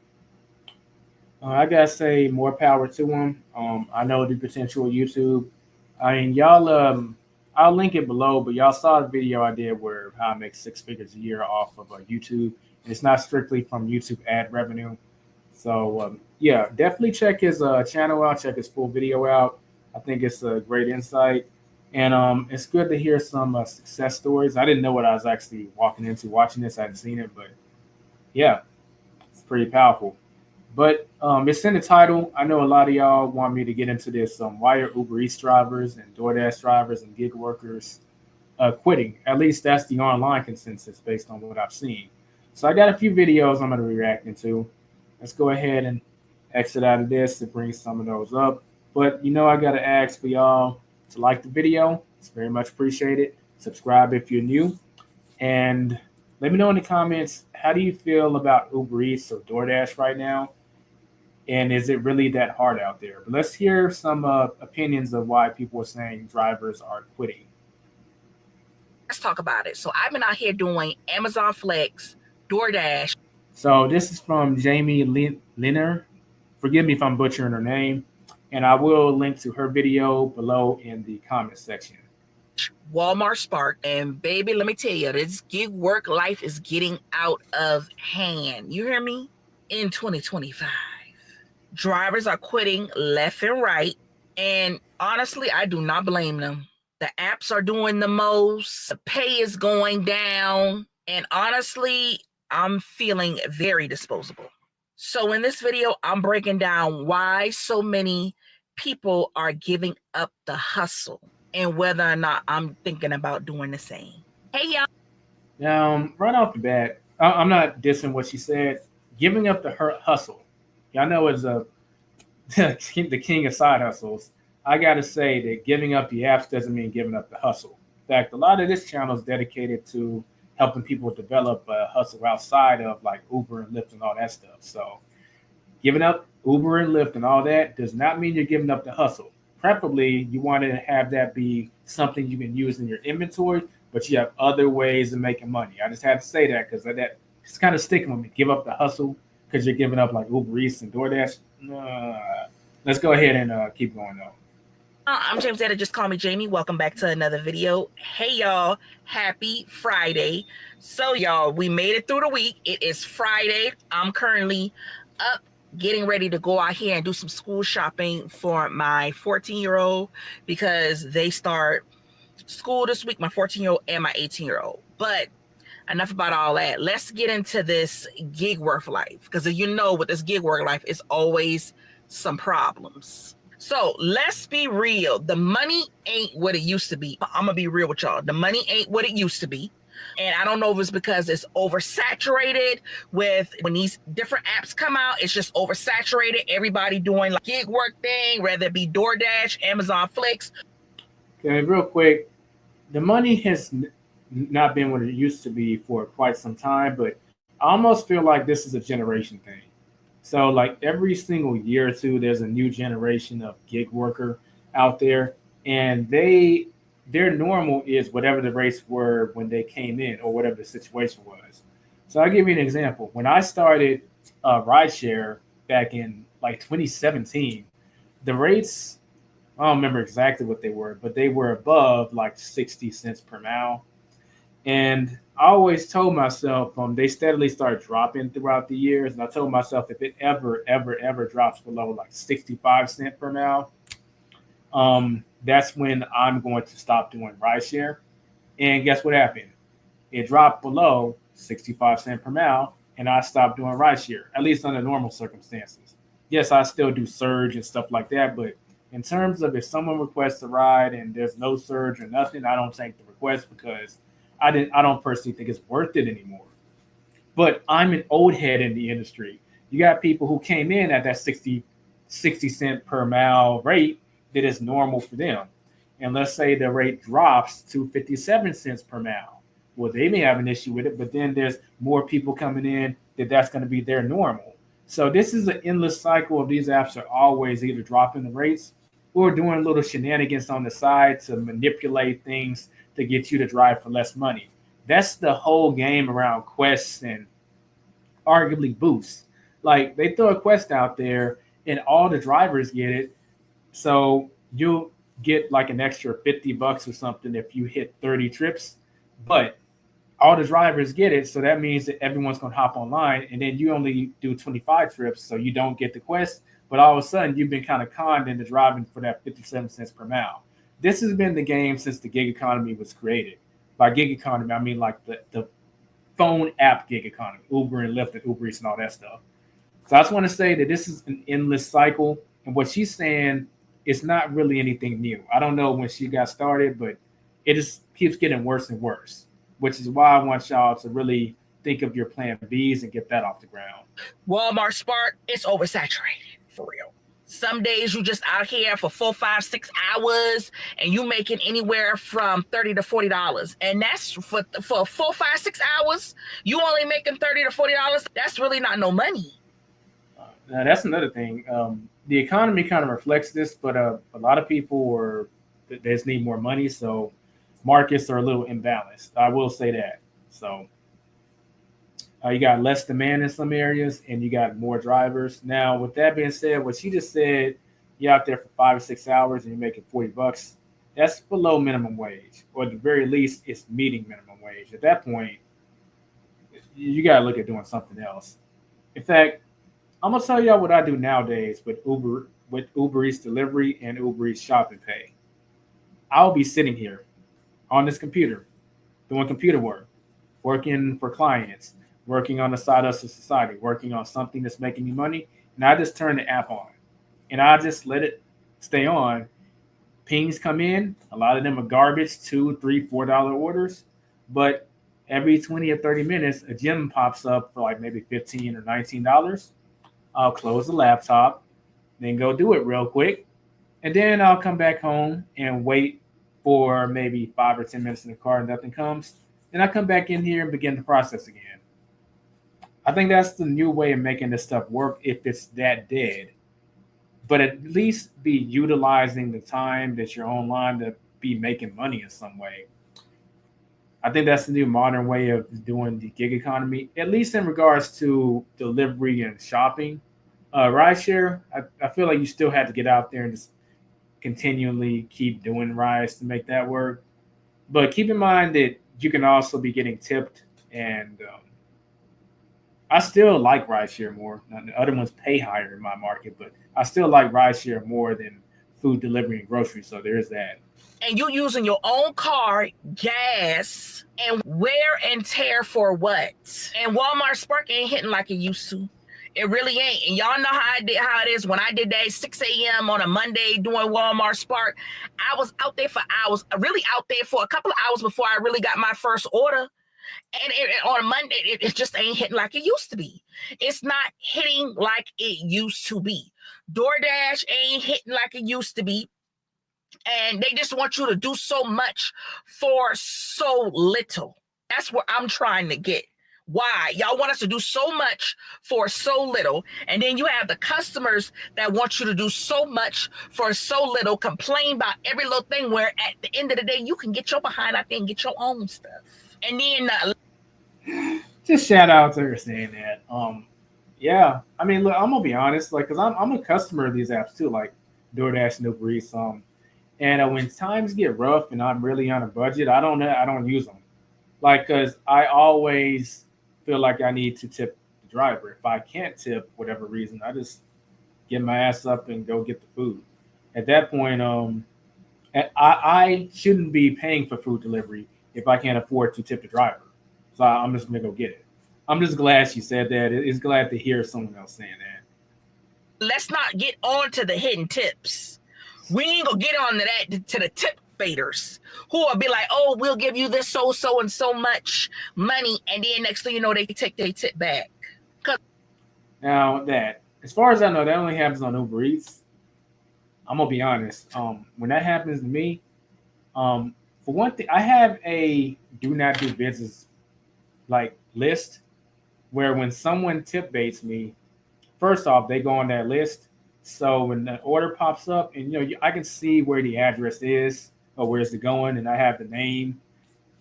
I gotta say, more power to him. I know the potential of YouTube. I mean, y'all, I'll link it below, but y'all saw the video I did where how I make 6 figures a year off of YouTube. And it's not strictly from YouTube ad revenue. So, yeah, definitely check his channel out, check his full video out. I think it's a great insight. And it's good to hear some success stories. I didn't know what I was actually walking into watching this. I hadn't seen it, but yeah, it's pretty powerful. But it's in the title. I know a lot of y'all want me to get into this. Why are Uber Eats drivers and DoorDash drivers and gig workers quitting? At least that's the online consensus based on what I've seen. So I got a few videos I'm going to be reacting to. Let's go ahead and exit out of this to bring some of those up. But, I got to ask for y'all to like the video. It's very much appreciated. Subscribe if you're new. And let me know in the comments, how do you feel about Uber Eats or DoorDash right now? And is it really that hard out there? But let's hear some opinions of why people are saying drivers are quitting. Let's talk about it. So I've been out here doing Amazon Flex, DoorDash. So this is from Jamie Linner. Forgive me if I'm butchering her name. And I will link to her video below in the comment section. Walmart Spark. And baby, let me tell you, this gig work life is getting out of hand. You hear me? In 2025. Drivers are quitting left and right. And honestly, I do not blame them. The apps are doing the most. The pay is going down. And honestly, I'm feeling very disposable. So in this video, I'm breaking down why so many people are giving up the hustle and whether or not I'm thinking about doing the same. Hey, y'all. Now, right off the bat, I'm not dissing what she said. Giving up the hustle. Y'all know it's the king of side hustles. I got to say that giving up the apps doesn't mean giving up the hustle. In fact, a lot of this channel is dedicated to helping people develop a hustle outside of like Uber and Lyft and all that stuff. So giving up Uber and Lyft and all that does not mean you're giving up the hustle. Preferably, you want to have that be something you can use in your inventory, but you have other ways of making money. I just had to say that because it's kind of sticking with me. Give up the hustle because you're giving up like Uber Eats and DoorDash. Let's go ahead and keep going though. I'm James Etta. Just call me Jamie. Welcome back to another video. Hey, y'all. Happy Friday. So, y'all, we made it through the week. It is Friday. I'm currently up getting ready to go out here and do some school shopping for my 14-year-old because they start school this week, my 14-year-old and my 18-year-old. But enough about all that. Let's get into this gig work life because you know with this gig work life, it's always some problems. So let's be real. The money ain't what it used to be. I'm going to be real with y'all. The money ain't what it used to be. And I don't know if it's because it's oversaturated with when these different apps come out, it's just oversaturated. Everybody doing like gig work thing, whether it be DoorDash, Amazon Flex. Okay, real quick. The money has not been what it used to be for quite some time, but I almost feel like this is a generation thing. So like every single year or two, there's a new generation of gig worker out there, and their normal is whatever the rates were when they came in or whatever the situation was. So I'll give you an example. When I started rideshare back in like 2017, the rates, I don't remember exactly what they were, but they were above like 60 cents per mile. And I always told myself they steadily start dropping throughout the years. And I told myself if it ever drops below like 65 cents per mile, that's when I'm going to stop doing rideshare. And guess what happened? It dropped below 65 cents per mile, and I stopped doing rideshare, at least under normal circumstances. Yes, I still do surge and stuff like that, but in terms of if someone requests a ride and there's no surge or nothing, I don't take the request because I don't personally think it's worth it anymore. But I'm an old head in the industry. You got people who came in at that 60 cent per mile rate that is normal for them. And let's say the rate drops to 57 cents per mile. Well, they may have an issue with it, but then there's more people coming in that's going to be their normal. So this is an endless cycle of these apps are always either dropping the rates or doing little shenanigans on the side to manipulate things to get you to drive for less money. That's the whole game around quests and arguably boosts. Like they throw a quest out there and all the drivers get it. So you'll get like an extra $50 or something if you hit 30 trips. But all the drivers get it. So that means that everyone's going to hop online and then you only do 25 trips. So you don't get the quest. But all of a sudden you've been kind of conned into driving for that 57 cents per mile. This has been the game since the gig economy was created. By gig economy, I mean like the phone app gig economy, Uber and Lyft and Uber Eats and all that stuff. So I just want to say that this is an endless cycle. And what she's saying is not really anything new. I don't know when she got started, but it just keeps getting worse and worse, which is why I want y'all to really think of your plan Bs and get that off the ground. Walmart Spark, it's oversaturated, for real. Some days you just out here for 4, 5, 6 hours and you making anywhere from $30 to $40. And that's for 4, 5, 6 hours, you only making $30 to $40. That's really not no money. Now that's another thing. The economy kind of reflects this, but a lot of people they just need more money, so markets are a little imbalanced. I will say that. So you got less demand in some areas, and you got more drivers. Now, with that being said, what she just said, you're out there for 5 or 6 hours and you're making $40. That's below minimum wage, or at the very least, it's meeting minimum wage. At that point, you got to look at doing something else. In fact, I'm gonna tell y'all what I do nowadays with Uber Eats delivery and Uber Eats shopping pay. I'll be sitting here on this computer doing computer work, working for clients, working on the side hustle society, working on something that's making me money, and I just turn the app on and I just let it stay on. Pings come in, a lot of them are garbage, $2, $3, $4 orders, but every 20 or 30 minutes, a gem pops up for like maybe $15 or $19. I'll close the laptop, then go do it real quick, and then I'll come back home and wait for maybe 5 or 10 minutes in the car and nothing comes. Then I come back in here and begin the process again. I think that's the new way of making this stuff work if it's that dead. But at least be utilizing the time that you're online to be making money in some way. I think that's the new modern way of doing the gig economy, at least in regards to delivery and shopping. Rideshare, I feel like you still have to get out there and just continually keep doing rides to make that work. But keep in mind that you can also be getting tipped, and I still like rideshare more. Now, the other ones pay higher in my market, but I still like rideshare more than food delivery and groceries. So there's that. And you using your own car, gas, and wear and tear for what? And Walmart Spark ain't hitting like it used to. It really ain't. And y'all know how it is. When I did that 6 a.m. on a Monday doing Walmart Spark, I was out there for hours, really out there for a couple of hours before I really got my first order. And on a Monday, it just ain't hitting like it used to be. It's not hitting like it used to be. DoorDash ain't hitting like it used to be. And they just want you to do so much for so little. That's what I'm trying to get. Why? Y'all want us to do so much for so little. And then you have the customers that want you to do so much for so little, complain about every little thing, where at the end of the day, you can get your behind out there and get your own stuff. And then just shout out to her saying that. Yeah, I mean, look, I'm gonna be honest, like, cause I'm a customer of these apps too, like DoorDash and Uber Eats. And when times get rough and I'm really on a budget, I don't use them. Like, cause I always feel like I need to tip the driver. If I can't tip, whatever reason, I just get my ass up and go get the food. At that point, I shouldn't be paying for food delivery if I can't afford to tip the driver. So I'm just gonna go get it. I'm just glad she said that. It's glad to hear someone else saying that. Let's not get on to the hidden tips. We ain't gonna get on to that, to the tip baiters who will be like, oh, we'll give you this so and so much money, and then next thing you know, they take their tip back. Now that, as far as I know, that only happens on Uber Eats. I'm gonna be honest. When that happens to me, for one thing, I have a do not do business like list where when someone tip baits me, first off, they go on that list. So when the order pops up, and I can see where the address is or where's it going, and I have the name.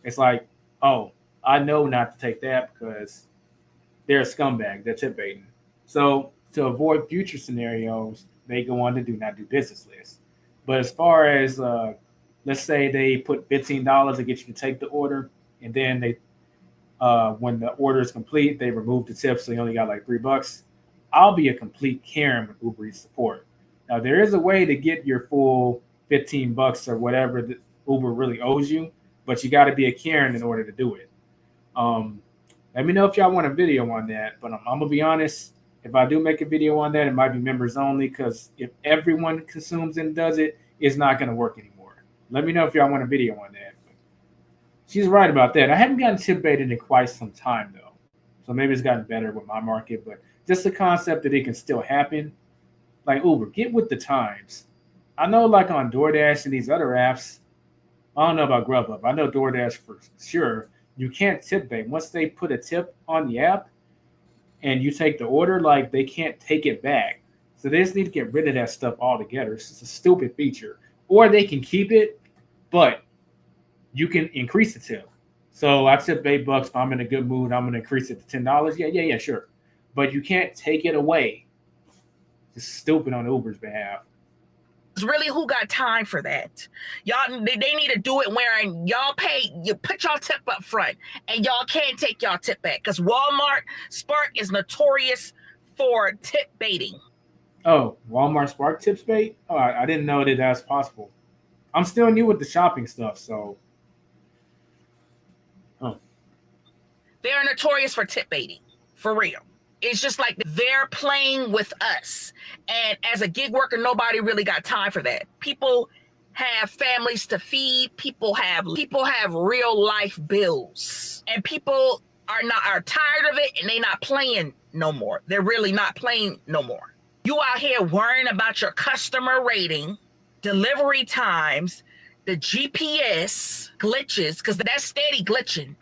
It's like, oh, I know not to take that because they're a scumbag. They're tip baiting. So to avoid future scenarios, they go on to do not do business list. But as far as let's say they put $15 to get you to take the order, and then they when the order is complete, they remove the tip, so you only got like $3. I'll be a complete Karen with Uber Eats support. Now there is a way to get your full $15 or whatever that Uber really owes you, but you got to be a Karen in order to do it. Let me know if y'all want a video on that, but I'm gonna be honest. If I do make a video on that, it might be members only because if everyone consumes and does it, it's not gonna work anymore. Let me know if y'all want a video on that. She's right about that. I haven't gotten tip baited in quite some time though, so maybe it's gotten better with my market. But just the concept that it can still happen, like Uber, get with the times. I know, like on DoorDash and these other apps, I don't know about Grubhub. I know DoorDash for sure. You can't tip bait. Once they put a tip on the app and you take the order, like they can't take it back. So they just need to get rid of that stuff altogether. It's just a stupid feature. Or they can keep it, but you can increase the tip. So I tip $8. If I'm in a good mood, I'm gonna increase it to $10. Yeah, sure. But you can't take it away. It's stupid on Uber's behalf. Really, who got time for that? Y'all, they need to do it where y'all pay, you put y'all tip up front, and y'all can't take y'all tip back because Walmart Spark is notorious for tip baiting. Oh, Walmart Spark tips bait? Oh, I didn't know that that's possible. I'm still new with the shopping stuff, so. Oh. They are notorious for tip baiting, for real. It's just like they're playing with us. And as a gig worker, nobody really got time for that. People have families to feed. People have real life bills. And people are tired of it, and they not playing no more. They're really not playing no more. You out here worrying about your customer rating, delivery times, the GPS glitches, because that's steady glitching.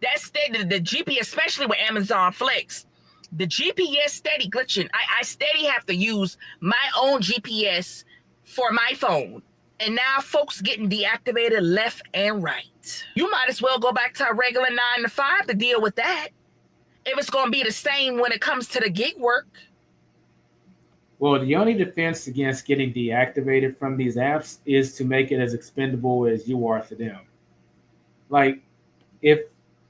That's steady, the GPS, especially with Amazon Flex. The GPS steady glitching. I steady have to use my own GPS for my phone. And now folks getting deactivated left and right. You might as well go back to a regular 9 to 5 to deal with that. If it's going to be the same when it comes to the gig work. Well, the only defense against getting deactivated from these apps is to make it as expendable as you are to them. Like, if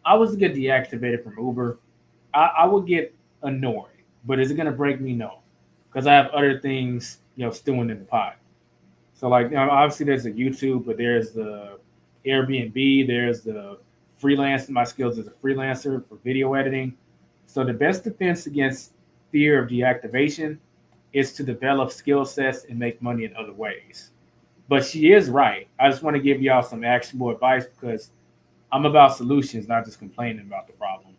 I was to get deactivated from Uber, I would get annoyed. But is it going to break me? No. Because I have other things, stewing in the pot. So, like, obviously there's the YouTube, but there's the Airbnb, there's the freelance. My skills as a freelancer for video editing. So the best defense against fear of deactivation is to develop skill sets and make money in other ways. But she is right. I just want to give y'all some actionable advice because I'm about solutions, not just complaining about the problem.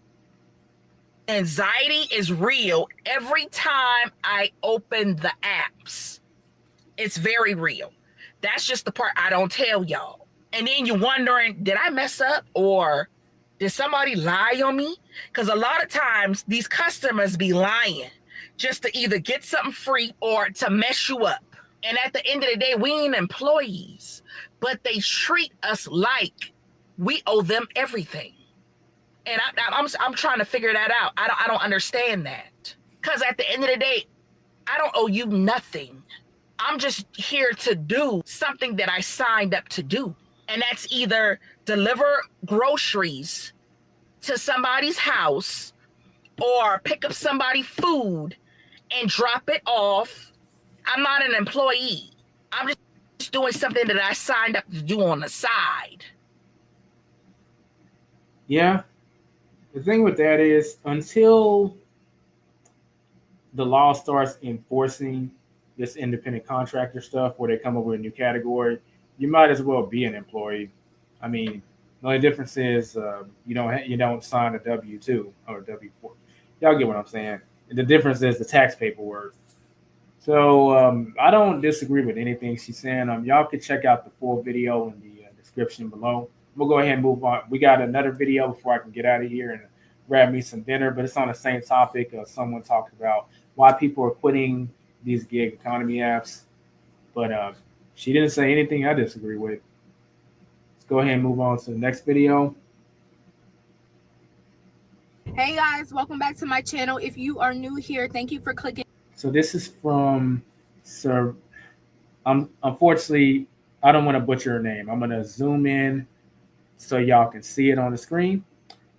Anxiety is real every time I open the apps. It's very real. That's just the part I don't tell y'all. And then you're wondering, did I mess up or did somebody lie on me? Because a lot of times these customers be lying just to either get something free or to mess you up. And at the end of the day, we ain't employees, but they treat us like we owe them everything. And I'm trying to figure that out. I don't understand that. Because at the end of the day, I don't owe you nothing. I'm just here to do something that I signed up to do. And that's either deliver groceries to somebody's house or pick up somebody's food and drop it off. I'm not an employee. I'm just doing something that I signed up to do on the side. Yeah. The thing with that is until the law starts enforcing this independent contractor stuff where they come up with a new category, you might as well be an employee. I mean, the only difference is you don't sign a W-2 or a W-4. Y'all get what I'm saying. The difference is the tax paperwork. So I don't disagree with anything she's saying. Y'all can check out the full video in the description below. We'll go ahead and move on. We got another video before I can get out of here and grab me some dinner, but it's on the same topic. Someone talked about why people are quitting these gig economy apps, but she didn't say anything I disagree with. Let's go ahead and move on to the next video. Hey guys, welcome back to my channel. If you are new here, thank you for clicking. So this is from Sir. Unfortunately, I don't want to butcher her name. I'm going to zoom in so y'all can see it on the screen.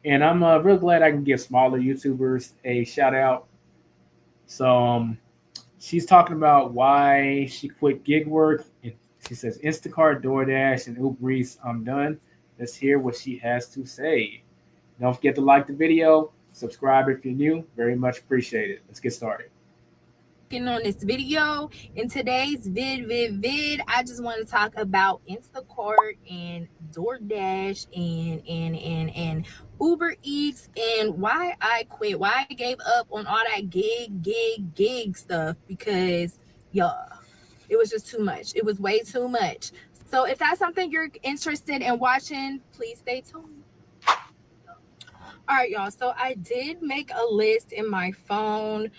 And I'm real glad I can give smaller YouTubers a shout out. So she's talking about why she quit gig work. She says, Instacart, DoorDash, and Uber Eats, I'm done. Let's hear what she has to say. Don't forget to like the video, subscribe if you're new. Very much appreciated. Let's get started. On this video. In today's vid, I just want to talk about Instacart and DoorDash and Uber Eats and why I quit, why I gave up on all that gig stuff, because it was just too much. It was way too much. So if that's something you're interested in watching, please stay tuned. All right, y'all. So I did make a list in my phone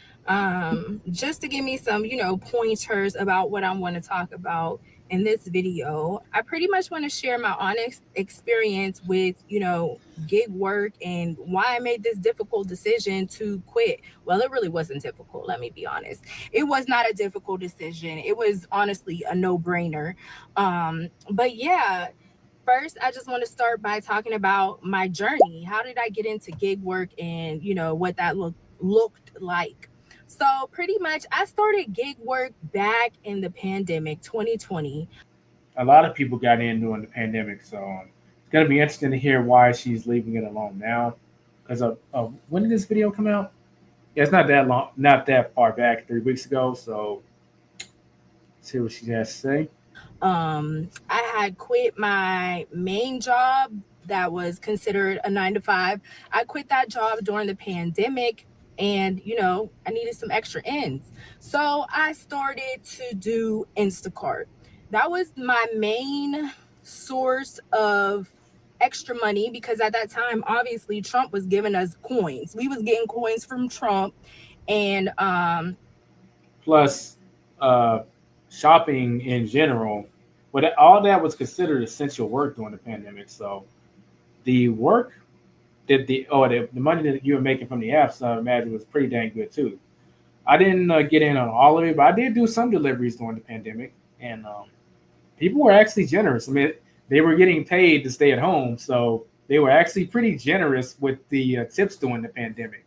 just to give me some, pointers about what I want to talk about in this video. I pretty much want to share my honest experience with, gig work and why I made this difficult decision to quit. Well, it really wasn't difficult. Let me be honest. It was not a difficult decision. It was honestly a no-brainer. But yeah. First, I just want to start by talking about my journey. How did I get into gig work and, what that looked like? So pretty much I started gig work back in the pandemic, 2020. A lot of people got in during the pandemic, so it's going to be interesting to hear why she's leaving it alone now. Because when did this video come out? Yeah, it's not that long, not that far back, 3 weeks ago. So let's see what she has to say. I had quit my main job that was considered a 9 to 5. I quit that job during the pandemic and, I needed some extra ends. So I started to do Instacart. That was my main source of extra money because at that time, obviously, Trump was giving us coins. We was getting coins from Trump and plus shopping in general. But all that was considered essential work during the pandemic. So the work that the money that you were making from the apps, I imagine, was pretty dang good too. I didn't get in on all of it, but I did do some deliveries during the pandemic, and people were actually generous. I mean, they were getting paid to stay at home, so they were actually pretty generous with the tips during the pandemic.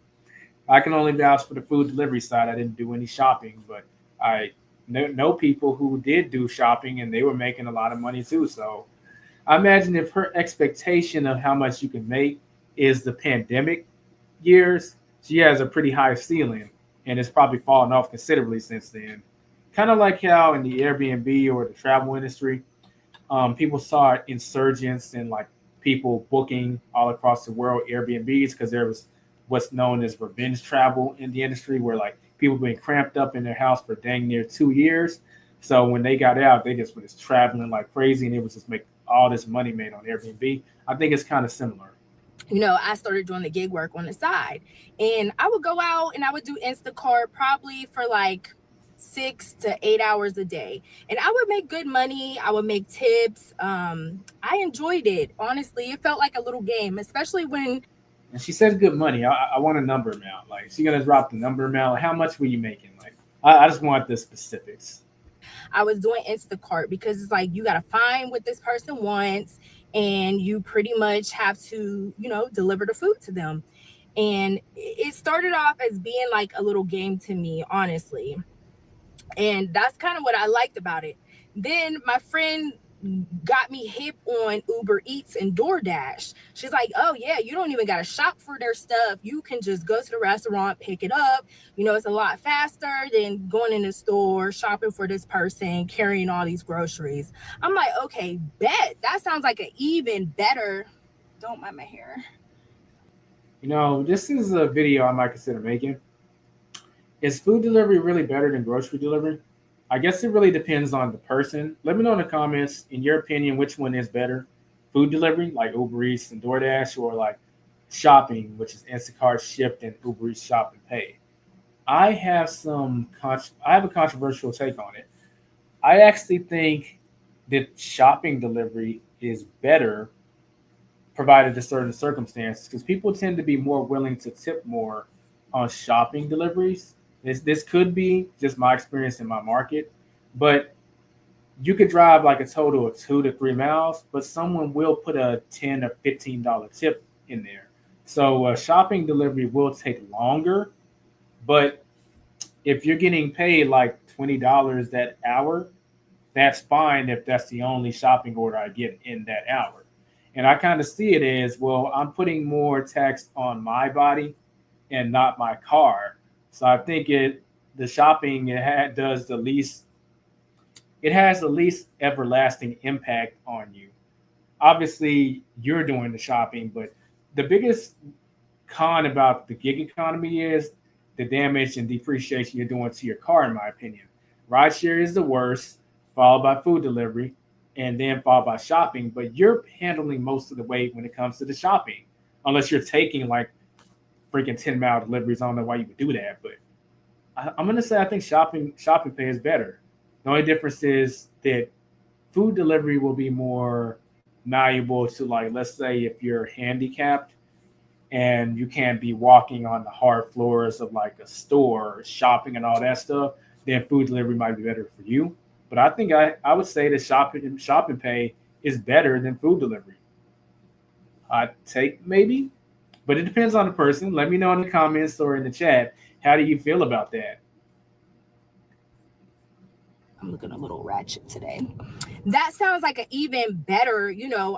I can only vouch for the food delivery side. I didn't do any shopping, but I know people who did do shopping and they were making a lot of money too. So I imagine if her expectation of how much you can make is the pandemic years, she has a pretty high ceiling and it's probably fallen off considerably since then. Kind of like how in the Airbnb or the travel industry, people saw insurgence and like people booking all across the world Airbnbs because there was what's known as revenge travel in the industry where like people been cramped up in their house for dang near 2 years. So when they got out, they just was traveling like crazy and it was just make all this money made on Airbnb. I think it's kind of similar. I started doing the gig work on the side and I would go out and I would do Instacart probably for like 6 to 8 hours a day. And I would make good money. I would make tips. I enjoyed it. Honestly, it felt like a little game, especially when. And she says good money. I want a number amount. Like she's going to drop the number amount. How much were you making? Like, I just want the specifics. I was doing Instacart because it's like you got to find what this person wants and you pretty much have to, deliver the food to them. And it started off as being like a little game to me, honestly. And that's kind of what I liked about it. Then my friend got me hip on Uber Eats and DoorDash. She's like, oh yeah, you don't even got to shop for their stuff. You can just go to the restaurant, pick it up. It's a lot faster than going in the store, shopping for this person, carrying all these groceries. I'm like, okay, bet. That sounds like an even better. Don't mind my hair. This is a video I might consider making. Is food delivery really better than grocery delivery? I guess it really depends on the person. Let me know in the comments, in your opinion, which one is better. Food delivery, like Uber Eats and DoorDash, or like shopping, which is Instacart, Shipped, and Uber Eats Shop and Pay. I have a controversial take on it. I actually think that shopping delivery is better provided to certain circumstances because people tend to be more willing to tip more on shopping deliveries. This could be just my experience in my market, but you could drive like a total of 2 to 3 miles, but someone will put a $10 or $15 tip in there. So shopping delivery will take longer, but if you're getting paid like $20 that hour, that's fine if that's the only shopping order I get in that hour. And I kind of see it as, well, I'm putting more tax on my body and not my car. So I think the shopping does the least, it has the least everlasting impact on you. Obviously, you're doing the shopping, but the biggest con about the gig economy is the damage and depreciation you're doing to your car, in my opinion. Rideshare is the worst, followed by food delivery, and then followed by shopping. But you're handling most of the weight when it comes to the shopping, unless you're taking like freaking 10-mile deliveries. I don't know why you would do that, but I'm gonna say I think shopping pay is better. The only difference is that food delivery will be more malleable to, like, let's say if you're handicapped and you can't be walking on the hard floors of like a store, shopping and all that stuff, then food delivery might be better for you. But I think I would say that shopping pay is better than food delivery. I take maybe, but it depends on the person. Let me know in the comments or in the chat. How do you feel about that? I'm looking a little ratchet today. That sounds like an even better,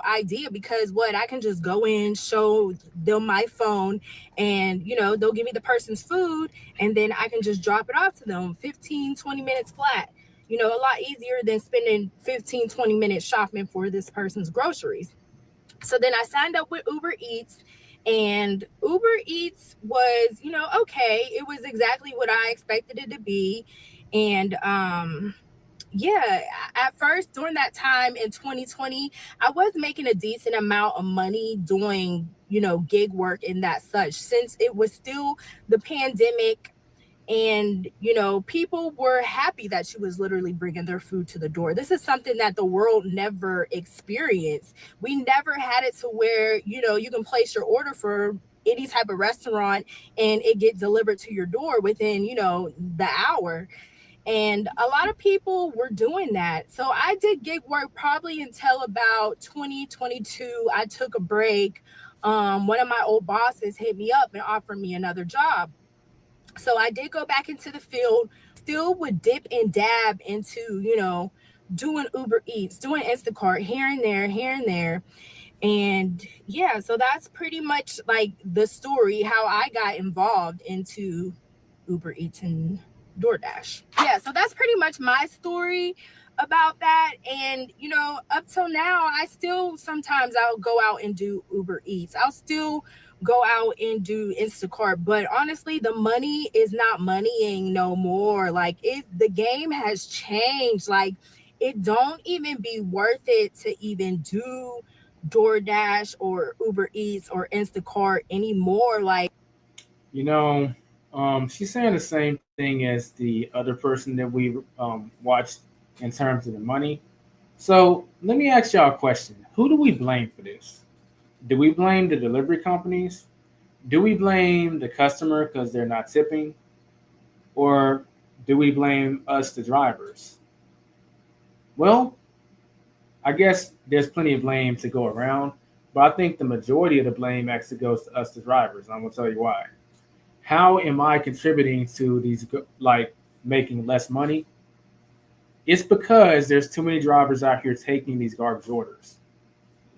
idea, because I can just go in, show them my phone, and, they'll give me the person's food, and then I can just drop it off to them 15, 20 minutes flat. A lot easier than spending 15, 20 minutes shopping for this person's groceries. So then I signed up with Uber Eats, and Uber Eats was, okay. It was exactly what I expected it to be. And, yeah, at first during that time in 2020, I was making a decent amount of money doing, gig work and that such, since it was still the pandemic. And, people were happy that she was literally bringing their food to the door. This is something that the world never experienced. We never had it to where, you can place your order for any type of restaurant and it get delivered to your door within, the hour. And a lot of people were doing that. So I did gig work probably until about 2022. I took a break. One of my old bosses hit me up and offered me another job. So I did go back into the field, still would dip and dab into, doing Uber Eats, doing Instacart here and there. And yeah, so that's pretty much like the story, how I got involved into Uber Eats and DoorDash. Yeah, so that's pretty much my story about that. And up till now, I still sometimes I'll go out and do Uber Eats. I'll still go out and do Instacart, but honestly, the money is not moneying no more. Like, the game has changed. Like, it don't even be worth it to even do DoorDash or Uber Eats or Instacart anymore. Like, She's saying the same thing as the other person that we watched in terms of the money. So let me ask y'all a question. Who do we blame for this? Do we blame the delivery companies? Do we blame the customer because they're not tipping? Or do we blame us, the drivers? Well, I guess there's plenty of blame to go around, but I think the majority of the blame actually goes to us, the drivers. And I'm going to tell you why. How am I contributing to these, like, making less money? It's because there's too many drivers out here taking these garbage orders.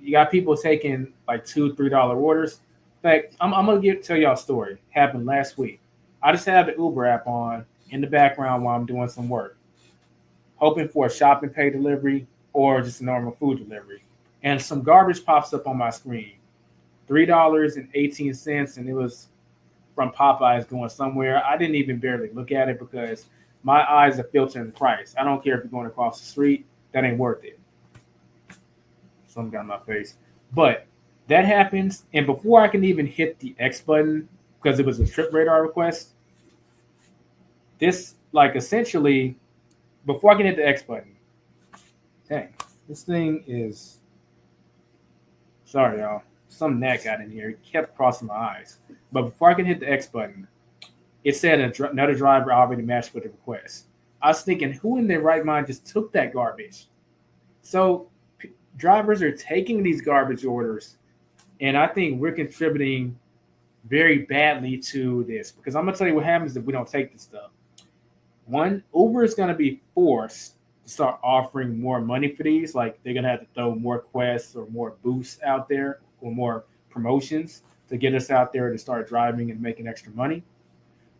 You got people taking like $2, $3 orders. In fact, I'm gonna tell y'all a story. Happened last week. I just had the Uber app on in the background while I'm doing some work, hoping for a shopping pay delivery or just a normal food delivery. And some garbage pops up on my screen. $3.18, and it was from Popeyes going somewhere. I didn't even barely look at it because my eyes are filtering the price. I don't care if you're going across the street, that ain't worth it. Something got in my face. But that happens, and before I can even hit the X button, because it was a trip radar request, this, like, essentially, before I can hit the X button, dang, this thing is, sorry, y'all, some gnat got in here. It kept crossing my eyes. But before I can hit the X button, it said another driver already matched with the request. I was thinking, who in their right mind just took that garbage? So drivers are taking these garbage orders, and I think we're contributing very badly to this, because I'm going to tell you what happens if we don't take this stuff. One, Uber is going to be forced to start offering more money for these. Like, they're going to have to throw more quests or more boosts out there or more promotions to get us out there to start driving and making extra money.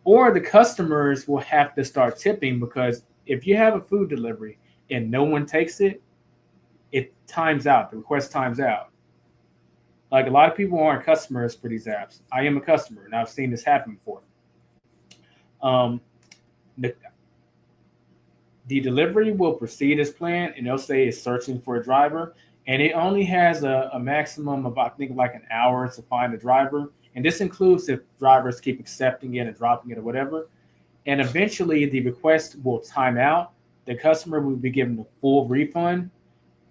Or the customers will have to start tipping, because if you have a food delivery and no one takes it, it times out. The request times out. Like, a lot of people aren't customers for these apps. I am a customer, and I've seen this happen before. The delivery will proceed as planned, and they'll say it's searching for a driver, and it only has a maximum of, I think, like an hour to find a driver. And this includes if drivers keep accepting it and dropping it or whatever. And eventually the request will time out. The customer will be given a full refund,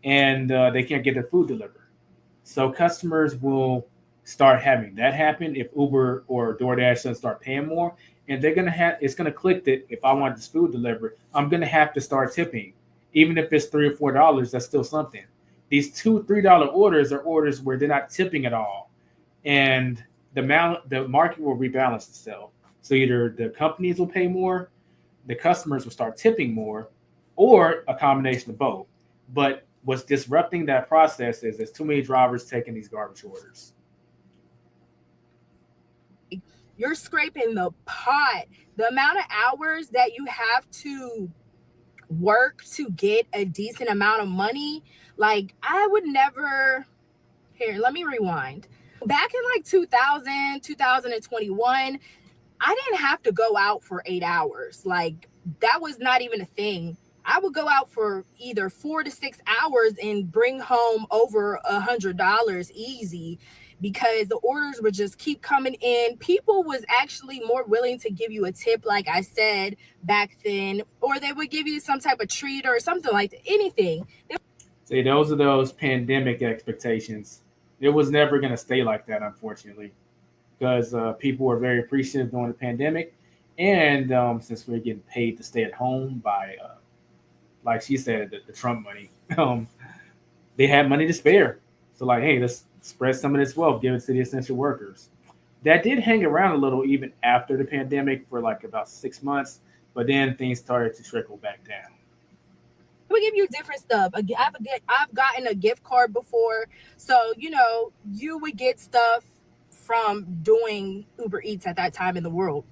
and they can't get their food delivered. So customers will start having that happen if Uber or DoorDash doesn't start paying more. And they're gonna have, it's gonna click that if I want this food delivered, I'm gonna have to start tipping. Even if it's $3 or $4, that's still something. These $2, $3 orders are orders where they're not tipping at all. And the market will rebalance itself. So either the companies will pay more, the customers will start tipping more, or a combination of both. But what's disrupting that process is there's too many drivers taking these garbage orders. You're scraping the pot. The amount of hours that you have to work to get a decent amount of money, like, I would never. Here, let me rewind. Back in like 2000, 2021, I didn't have to go out for 8 hours. Like, that was not even a thing. I would go out for either 4 to 6 hours and bring home over $100 easy, because the orders would just keep coming in. People was actually more willing to give you a tip, like I said back then, or they would give you some type of treat or something like that, anything. See, those are those pandemic expectations. It was never going to stay like that, unfortunately, because people were very appreciative during the pandemic. And since we're getting paid to stay at home by, like she said, the Trump money, they had money to spare. So, like, hey, let's spread some of this wealth, give it to the essential workers. That did hang around a little even after the pandemic for like about 6 months, but then things started to trickle back down. We give you different stuff. I've gotten a gift card before. So, you would get stuff from doing Uber Eats at that time in the world.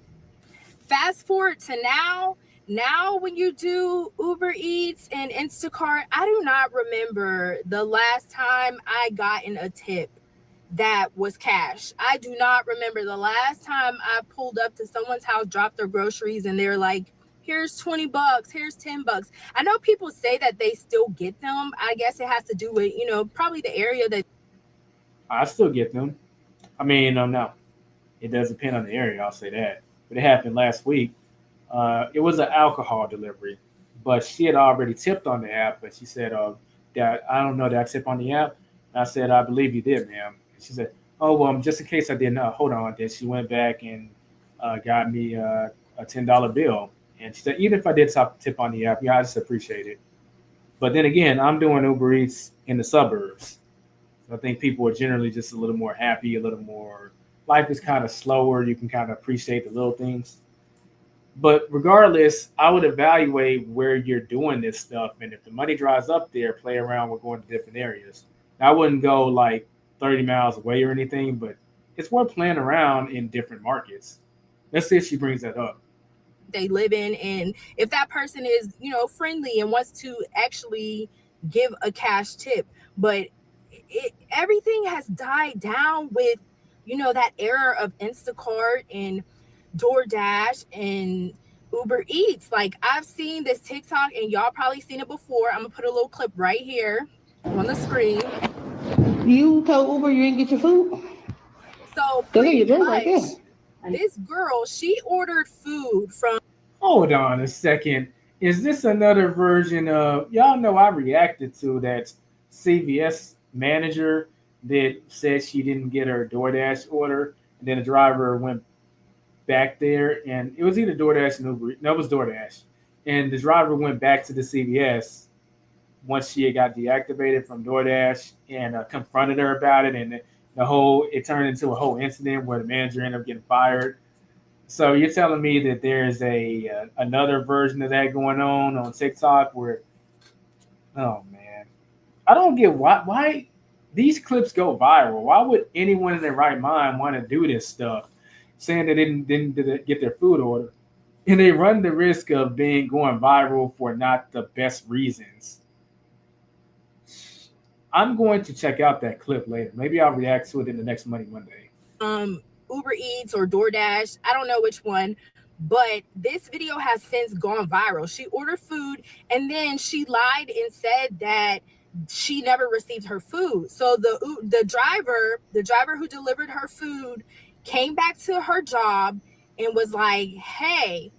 Fast forward to now when you do Uber Eats and Instacart, I do not remember the last time I gotten a tip that was cash. I do not remember the last time I pulled up to someone's house, dropped their groceries, and they're like, here's $20, here's $10. I know people say that they still get them. I guess it has to do with, probably the area that. I still get them. I mean, no, it does depend on the area, I'll say that. But it happened last week. It was an alcohol delivery, but she had already tipped on the app. But she said, that I don't know, did I tip on the app? And I said, I believe you did, ma'am. And she said, oh, well, just in case I didn't, hold on. Then she went back and got me a $10 bill. And she said, even if I did tip on the app, I just appreciate it. But then again, I'm doing Uber Eats in the suburbs. So I think people are generally just a little more happy, a little more, life is kind of slower. You can kind of appreciate the little things. But regardless, I would evaluate where you're doing this stuff, and if the money dries up there, play around with going to different areas. Now, I wouldn't go like 30 miles away or anything, but it's worth playing around in different markets. Let's see if she brings that up. they live in, and if that person is, friendly and wants to actually give a cash tip. But everything has died down with, that era of Instacart and DoorDash and Uber Eats. Like, I've seen this TikTok, and y'all probably seen it before. I'm gonna put a little clip right here on the screen. You told Uber you didn't get your food? So Go get pretty your drink much, right there. this girl, she ordered food from. Hold on a second. Is this another version of y'all know I reacted to that CVS manager that said she didn't get her DoorDash order, and then the driver went back there, and it was either DoorDash and Uber. No, it was DoorDash, and the driver went back to the CVS once she had got deactivated from DoorDash and confronted her about it, and it turned into a whole incident where the manager ended up getting fired. So you're telling me that there's a another version of that going on TikTok where, oh man, I don't get why these clips go viral. Why would anyone in their right mind want to do this stuff, saying they didn't get their food order, and they run the risk of being going viral for not the best reasons? I'm going to check out that clip later. Maybe I'll react to it in the next Money Monday. Uber Eats or DoorDash, I don't know which one, but this video has since gone viral. She ordered food, and then she lied and said that she never received her food. So the driver who delivered her food came back to her job and was like, "Hey,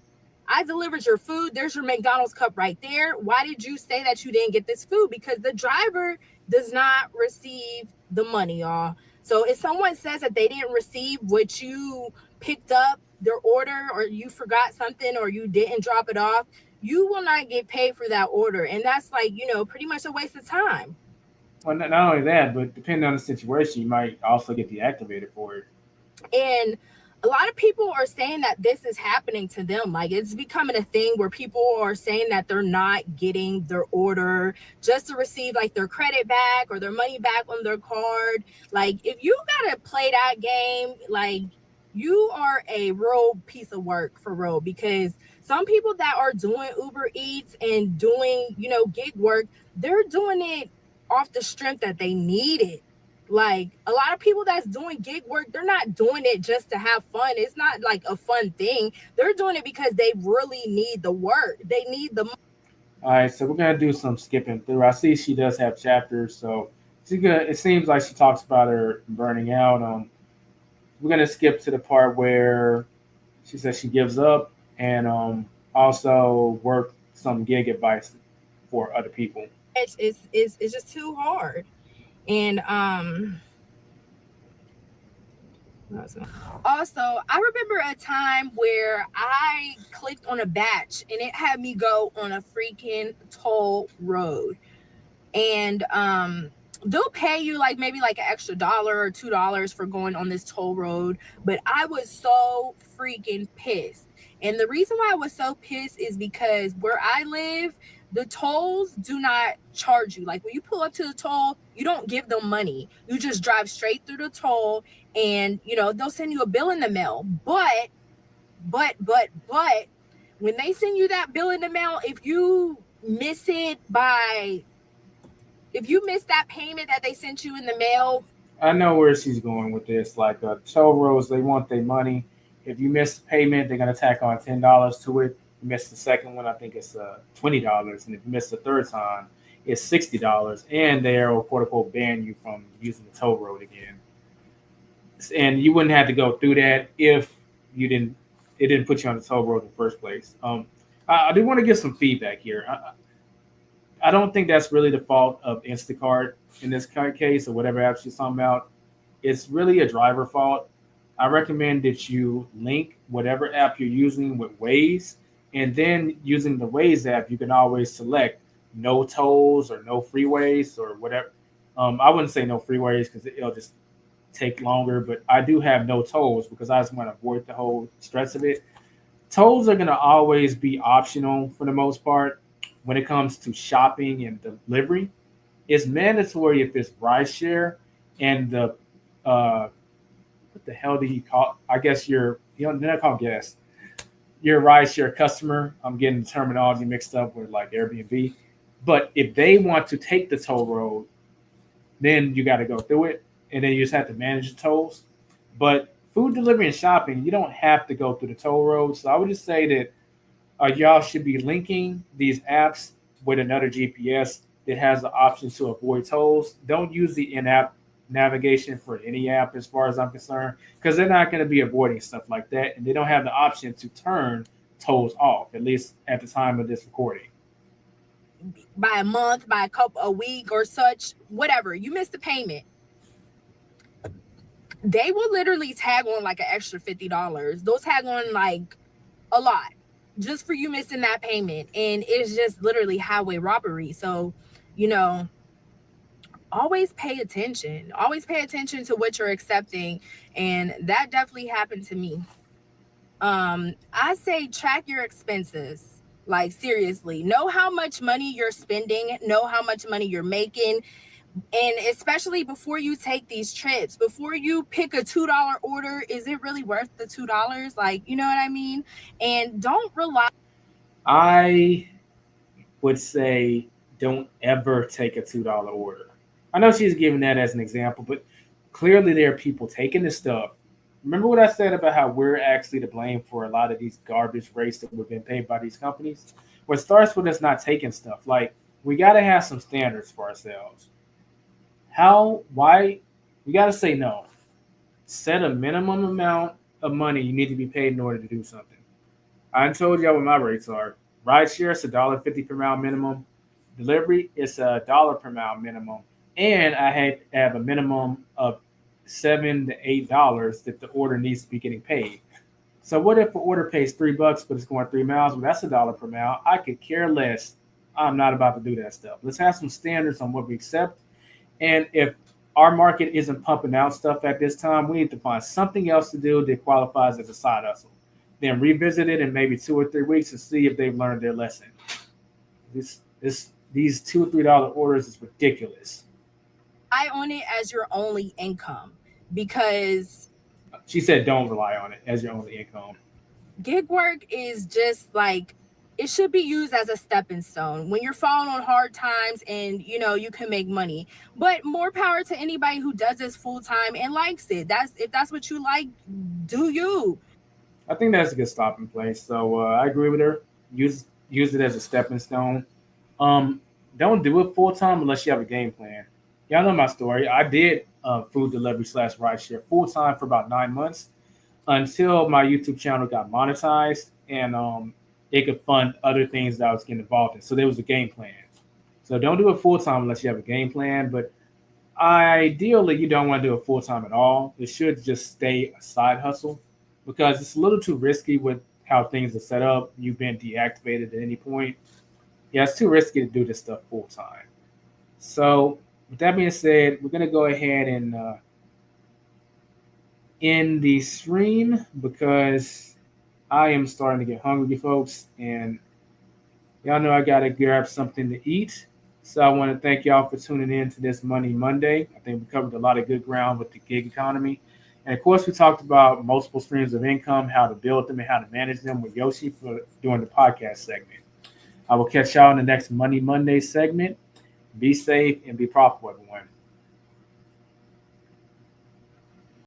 I delivered your food. There's your McDonald's cup right there. Why did you say that you didn't get this food?" Because the driver does not receive the money, y'all. So if someone says that they didn't receive what you picked up, their order, or you forgot something, or you didn't drop it off, you will not get paid for that order. And that's like, pretty much a waste of time. Well, not only that, but depending on the situation, you might also get deactivated for it. And a lot of people are saying that this is happening to them. Like, it's becoming a thing where people are saying that they're not getting their order just to receive like their credit back or their money back on their card. Like, if you gotta play that game, like, you are a real piece of work for real. Because some people that are doing Uber Eats and doing, gig work, they're doing it off the strength that they need it. Like, a lot of people that's doing gig work, they're not doing it just to have fun. It's not like a fun thing. They're doing it because they really need the work. They need the. All right, so we're gonna do some skipping through. I see she does have chapters, so she's gonna. It seems like she talks about her burning out. We're gonna skip to the part where she says she gives up and also work some gig advice for other people. It's just too hard. And also, I remember a time where I clicked on a batch and it had me go on a freaking toll road. And they'll pay you like maybe like an extra $1 or $2 for going on this toll road. But I was so freaking pissed. And the reason why I was so pissed is because where I live, the tolls do not charge you. Like, when you pull up to the toll, you don't give them money. You just drive straight through the toll, and they'll send you a bill in the mail. But when they send you that bill in the mail, if you miss that payment that they sent you in the mail. I know where she's going with this. Like, toll roads, they want their money. If you miss the payment, they're gonna tack on $10 to it. You miss the second one, I think it's $20, and if you miss the third time, it's $60, and they'll quote unquote ban you from using the toll road again. And you wouldn't have to go through that if it didn't put you on the toll road in the first place. I do want to give some feedback here. I don't think that's really the fault of Instacart in this case, or whatever app she's talking about. It's really a driver fault. I recommend that you link whatever app you're using with Waze, and then using the Waze app, you can always select no tolls or no freeways or whatever. I wouldn't say no freeways because it'll just take longer, but I do have no tolls because I just want to avoid the whole stress of it. tolls are going to always be optional for the most part when it comes to shopping and delivery. It's mandatory if it's rideshare and the what the hell do you call? I guess they're not called guest. Your rideshare customer. I'm getting the terminology mixed up with like Airbnb. But if they want to take the toll road, then you got to go through it, and then you just have to manage the tolls. But food delivery and shopping, you don't have to go through the toll road. So I would just say that y'all should be linking these apps with another GPS that has the option to avoid tolls. Don't use the in-app navigation for any app, as far as I'm concerned, because they're not going to be avoiding stuff like that, and they don't have the option to turn tolls off, at least at the time of this recording. By a month, by a week or such, whatever, you missed the payment, they will literally tag on like an extra $50. They'll tag on like a lot just for you missing that payment, and it's just literally highway robbery. So, always pay attention to what you're accepting, and that definitely happened to me. I say track your expenses. Like, seriously, know how much money you're spending, know how much money you're making, and especially before you take these trips, before you pick a $2 order, is it really worth the $2? Like, you know what I mean? And don't rely. I would say don't ever take a $2 order. I know she's giving that as an example, but clearly there are people taking this stuff. Remember what I said about how we're actually to blame for a lot of these garbage rates that we've been paid by these companies? Well, it starts with us not taking stuff. Like, we got to have some standards for ourselves. Why? We got to say no. Set a minimum amount of money you need to be paid in order to do something. I told y'all what my rates are. Rideshare is $1.50 per mile minimum. Delivery is $1 per mile minimum. And I have a minimum of $7 to $8 that the order needs to be getting paid. So what if an order pays $3, but it's going 3 miles? Well, that's $1 per mile. I could care less. I'm not about to do that stuff. Let's have some standards on what we accept. And if our market isn't pumping out stuff at this time, we need to find something else to do that qualifies as a side hustle. Then revisit it in maybe 2 or 3 weeks and see if they've learned their lesson. These $2 or $3 orders is ridiculous. I own it as your only income, because she said don't rely on it as your only income. Gig work is just like, it should be used as a stepping stone when you're falling on hard times, and you can make money. But more power to anybody who does this full time and likes it. If that's what you like, do you. I think that's a good stopping place. So I agree with her. Use it as a stepping stone. Don't do it full time unless you have a game plan. Y'all know my story. I did food delivery / rideshare full time for about 9 months until my YouTube channel got monetized, and it could fund other things that I was getting involved in. So there was a game plan. So don't do it full time unless you have a game plan. But ideally, you don't want to do it full time at all. It should just stay a side hustle, because it's a little too risky with how things are set up. You've been deactivated at any point. Yeah, it's too risky to do this stuff full time. So with that being said, we're going to go ahead and end the stream, because I am starting to get hungry, folks. And y'all know I got to grab something to eat. So I want to thank y'all for tuning in to this Money Monday. I think we covered a lot of good ground with the gig economy. And of course, we talked about multiple streams of income, how to build them and how to manage them with Yoshi during the podcast segment. I will catch y'all in the next Money Monday segment. Be safe and be profitable, everyone.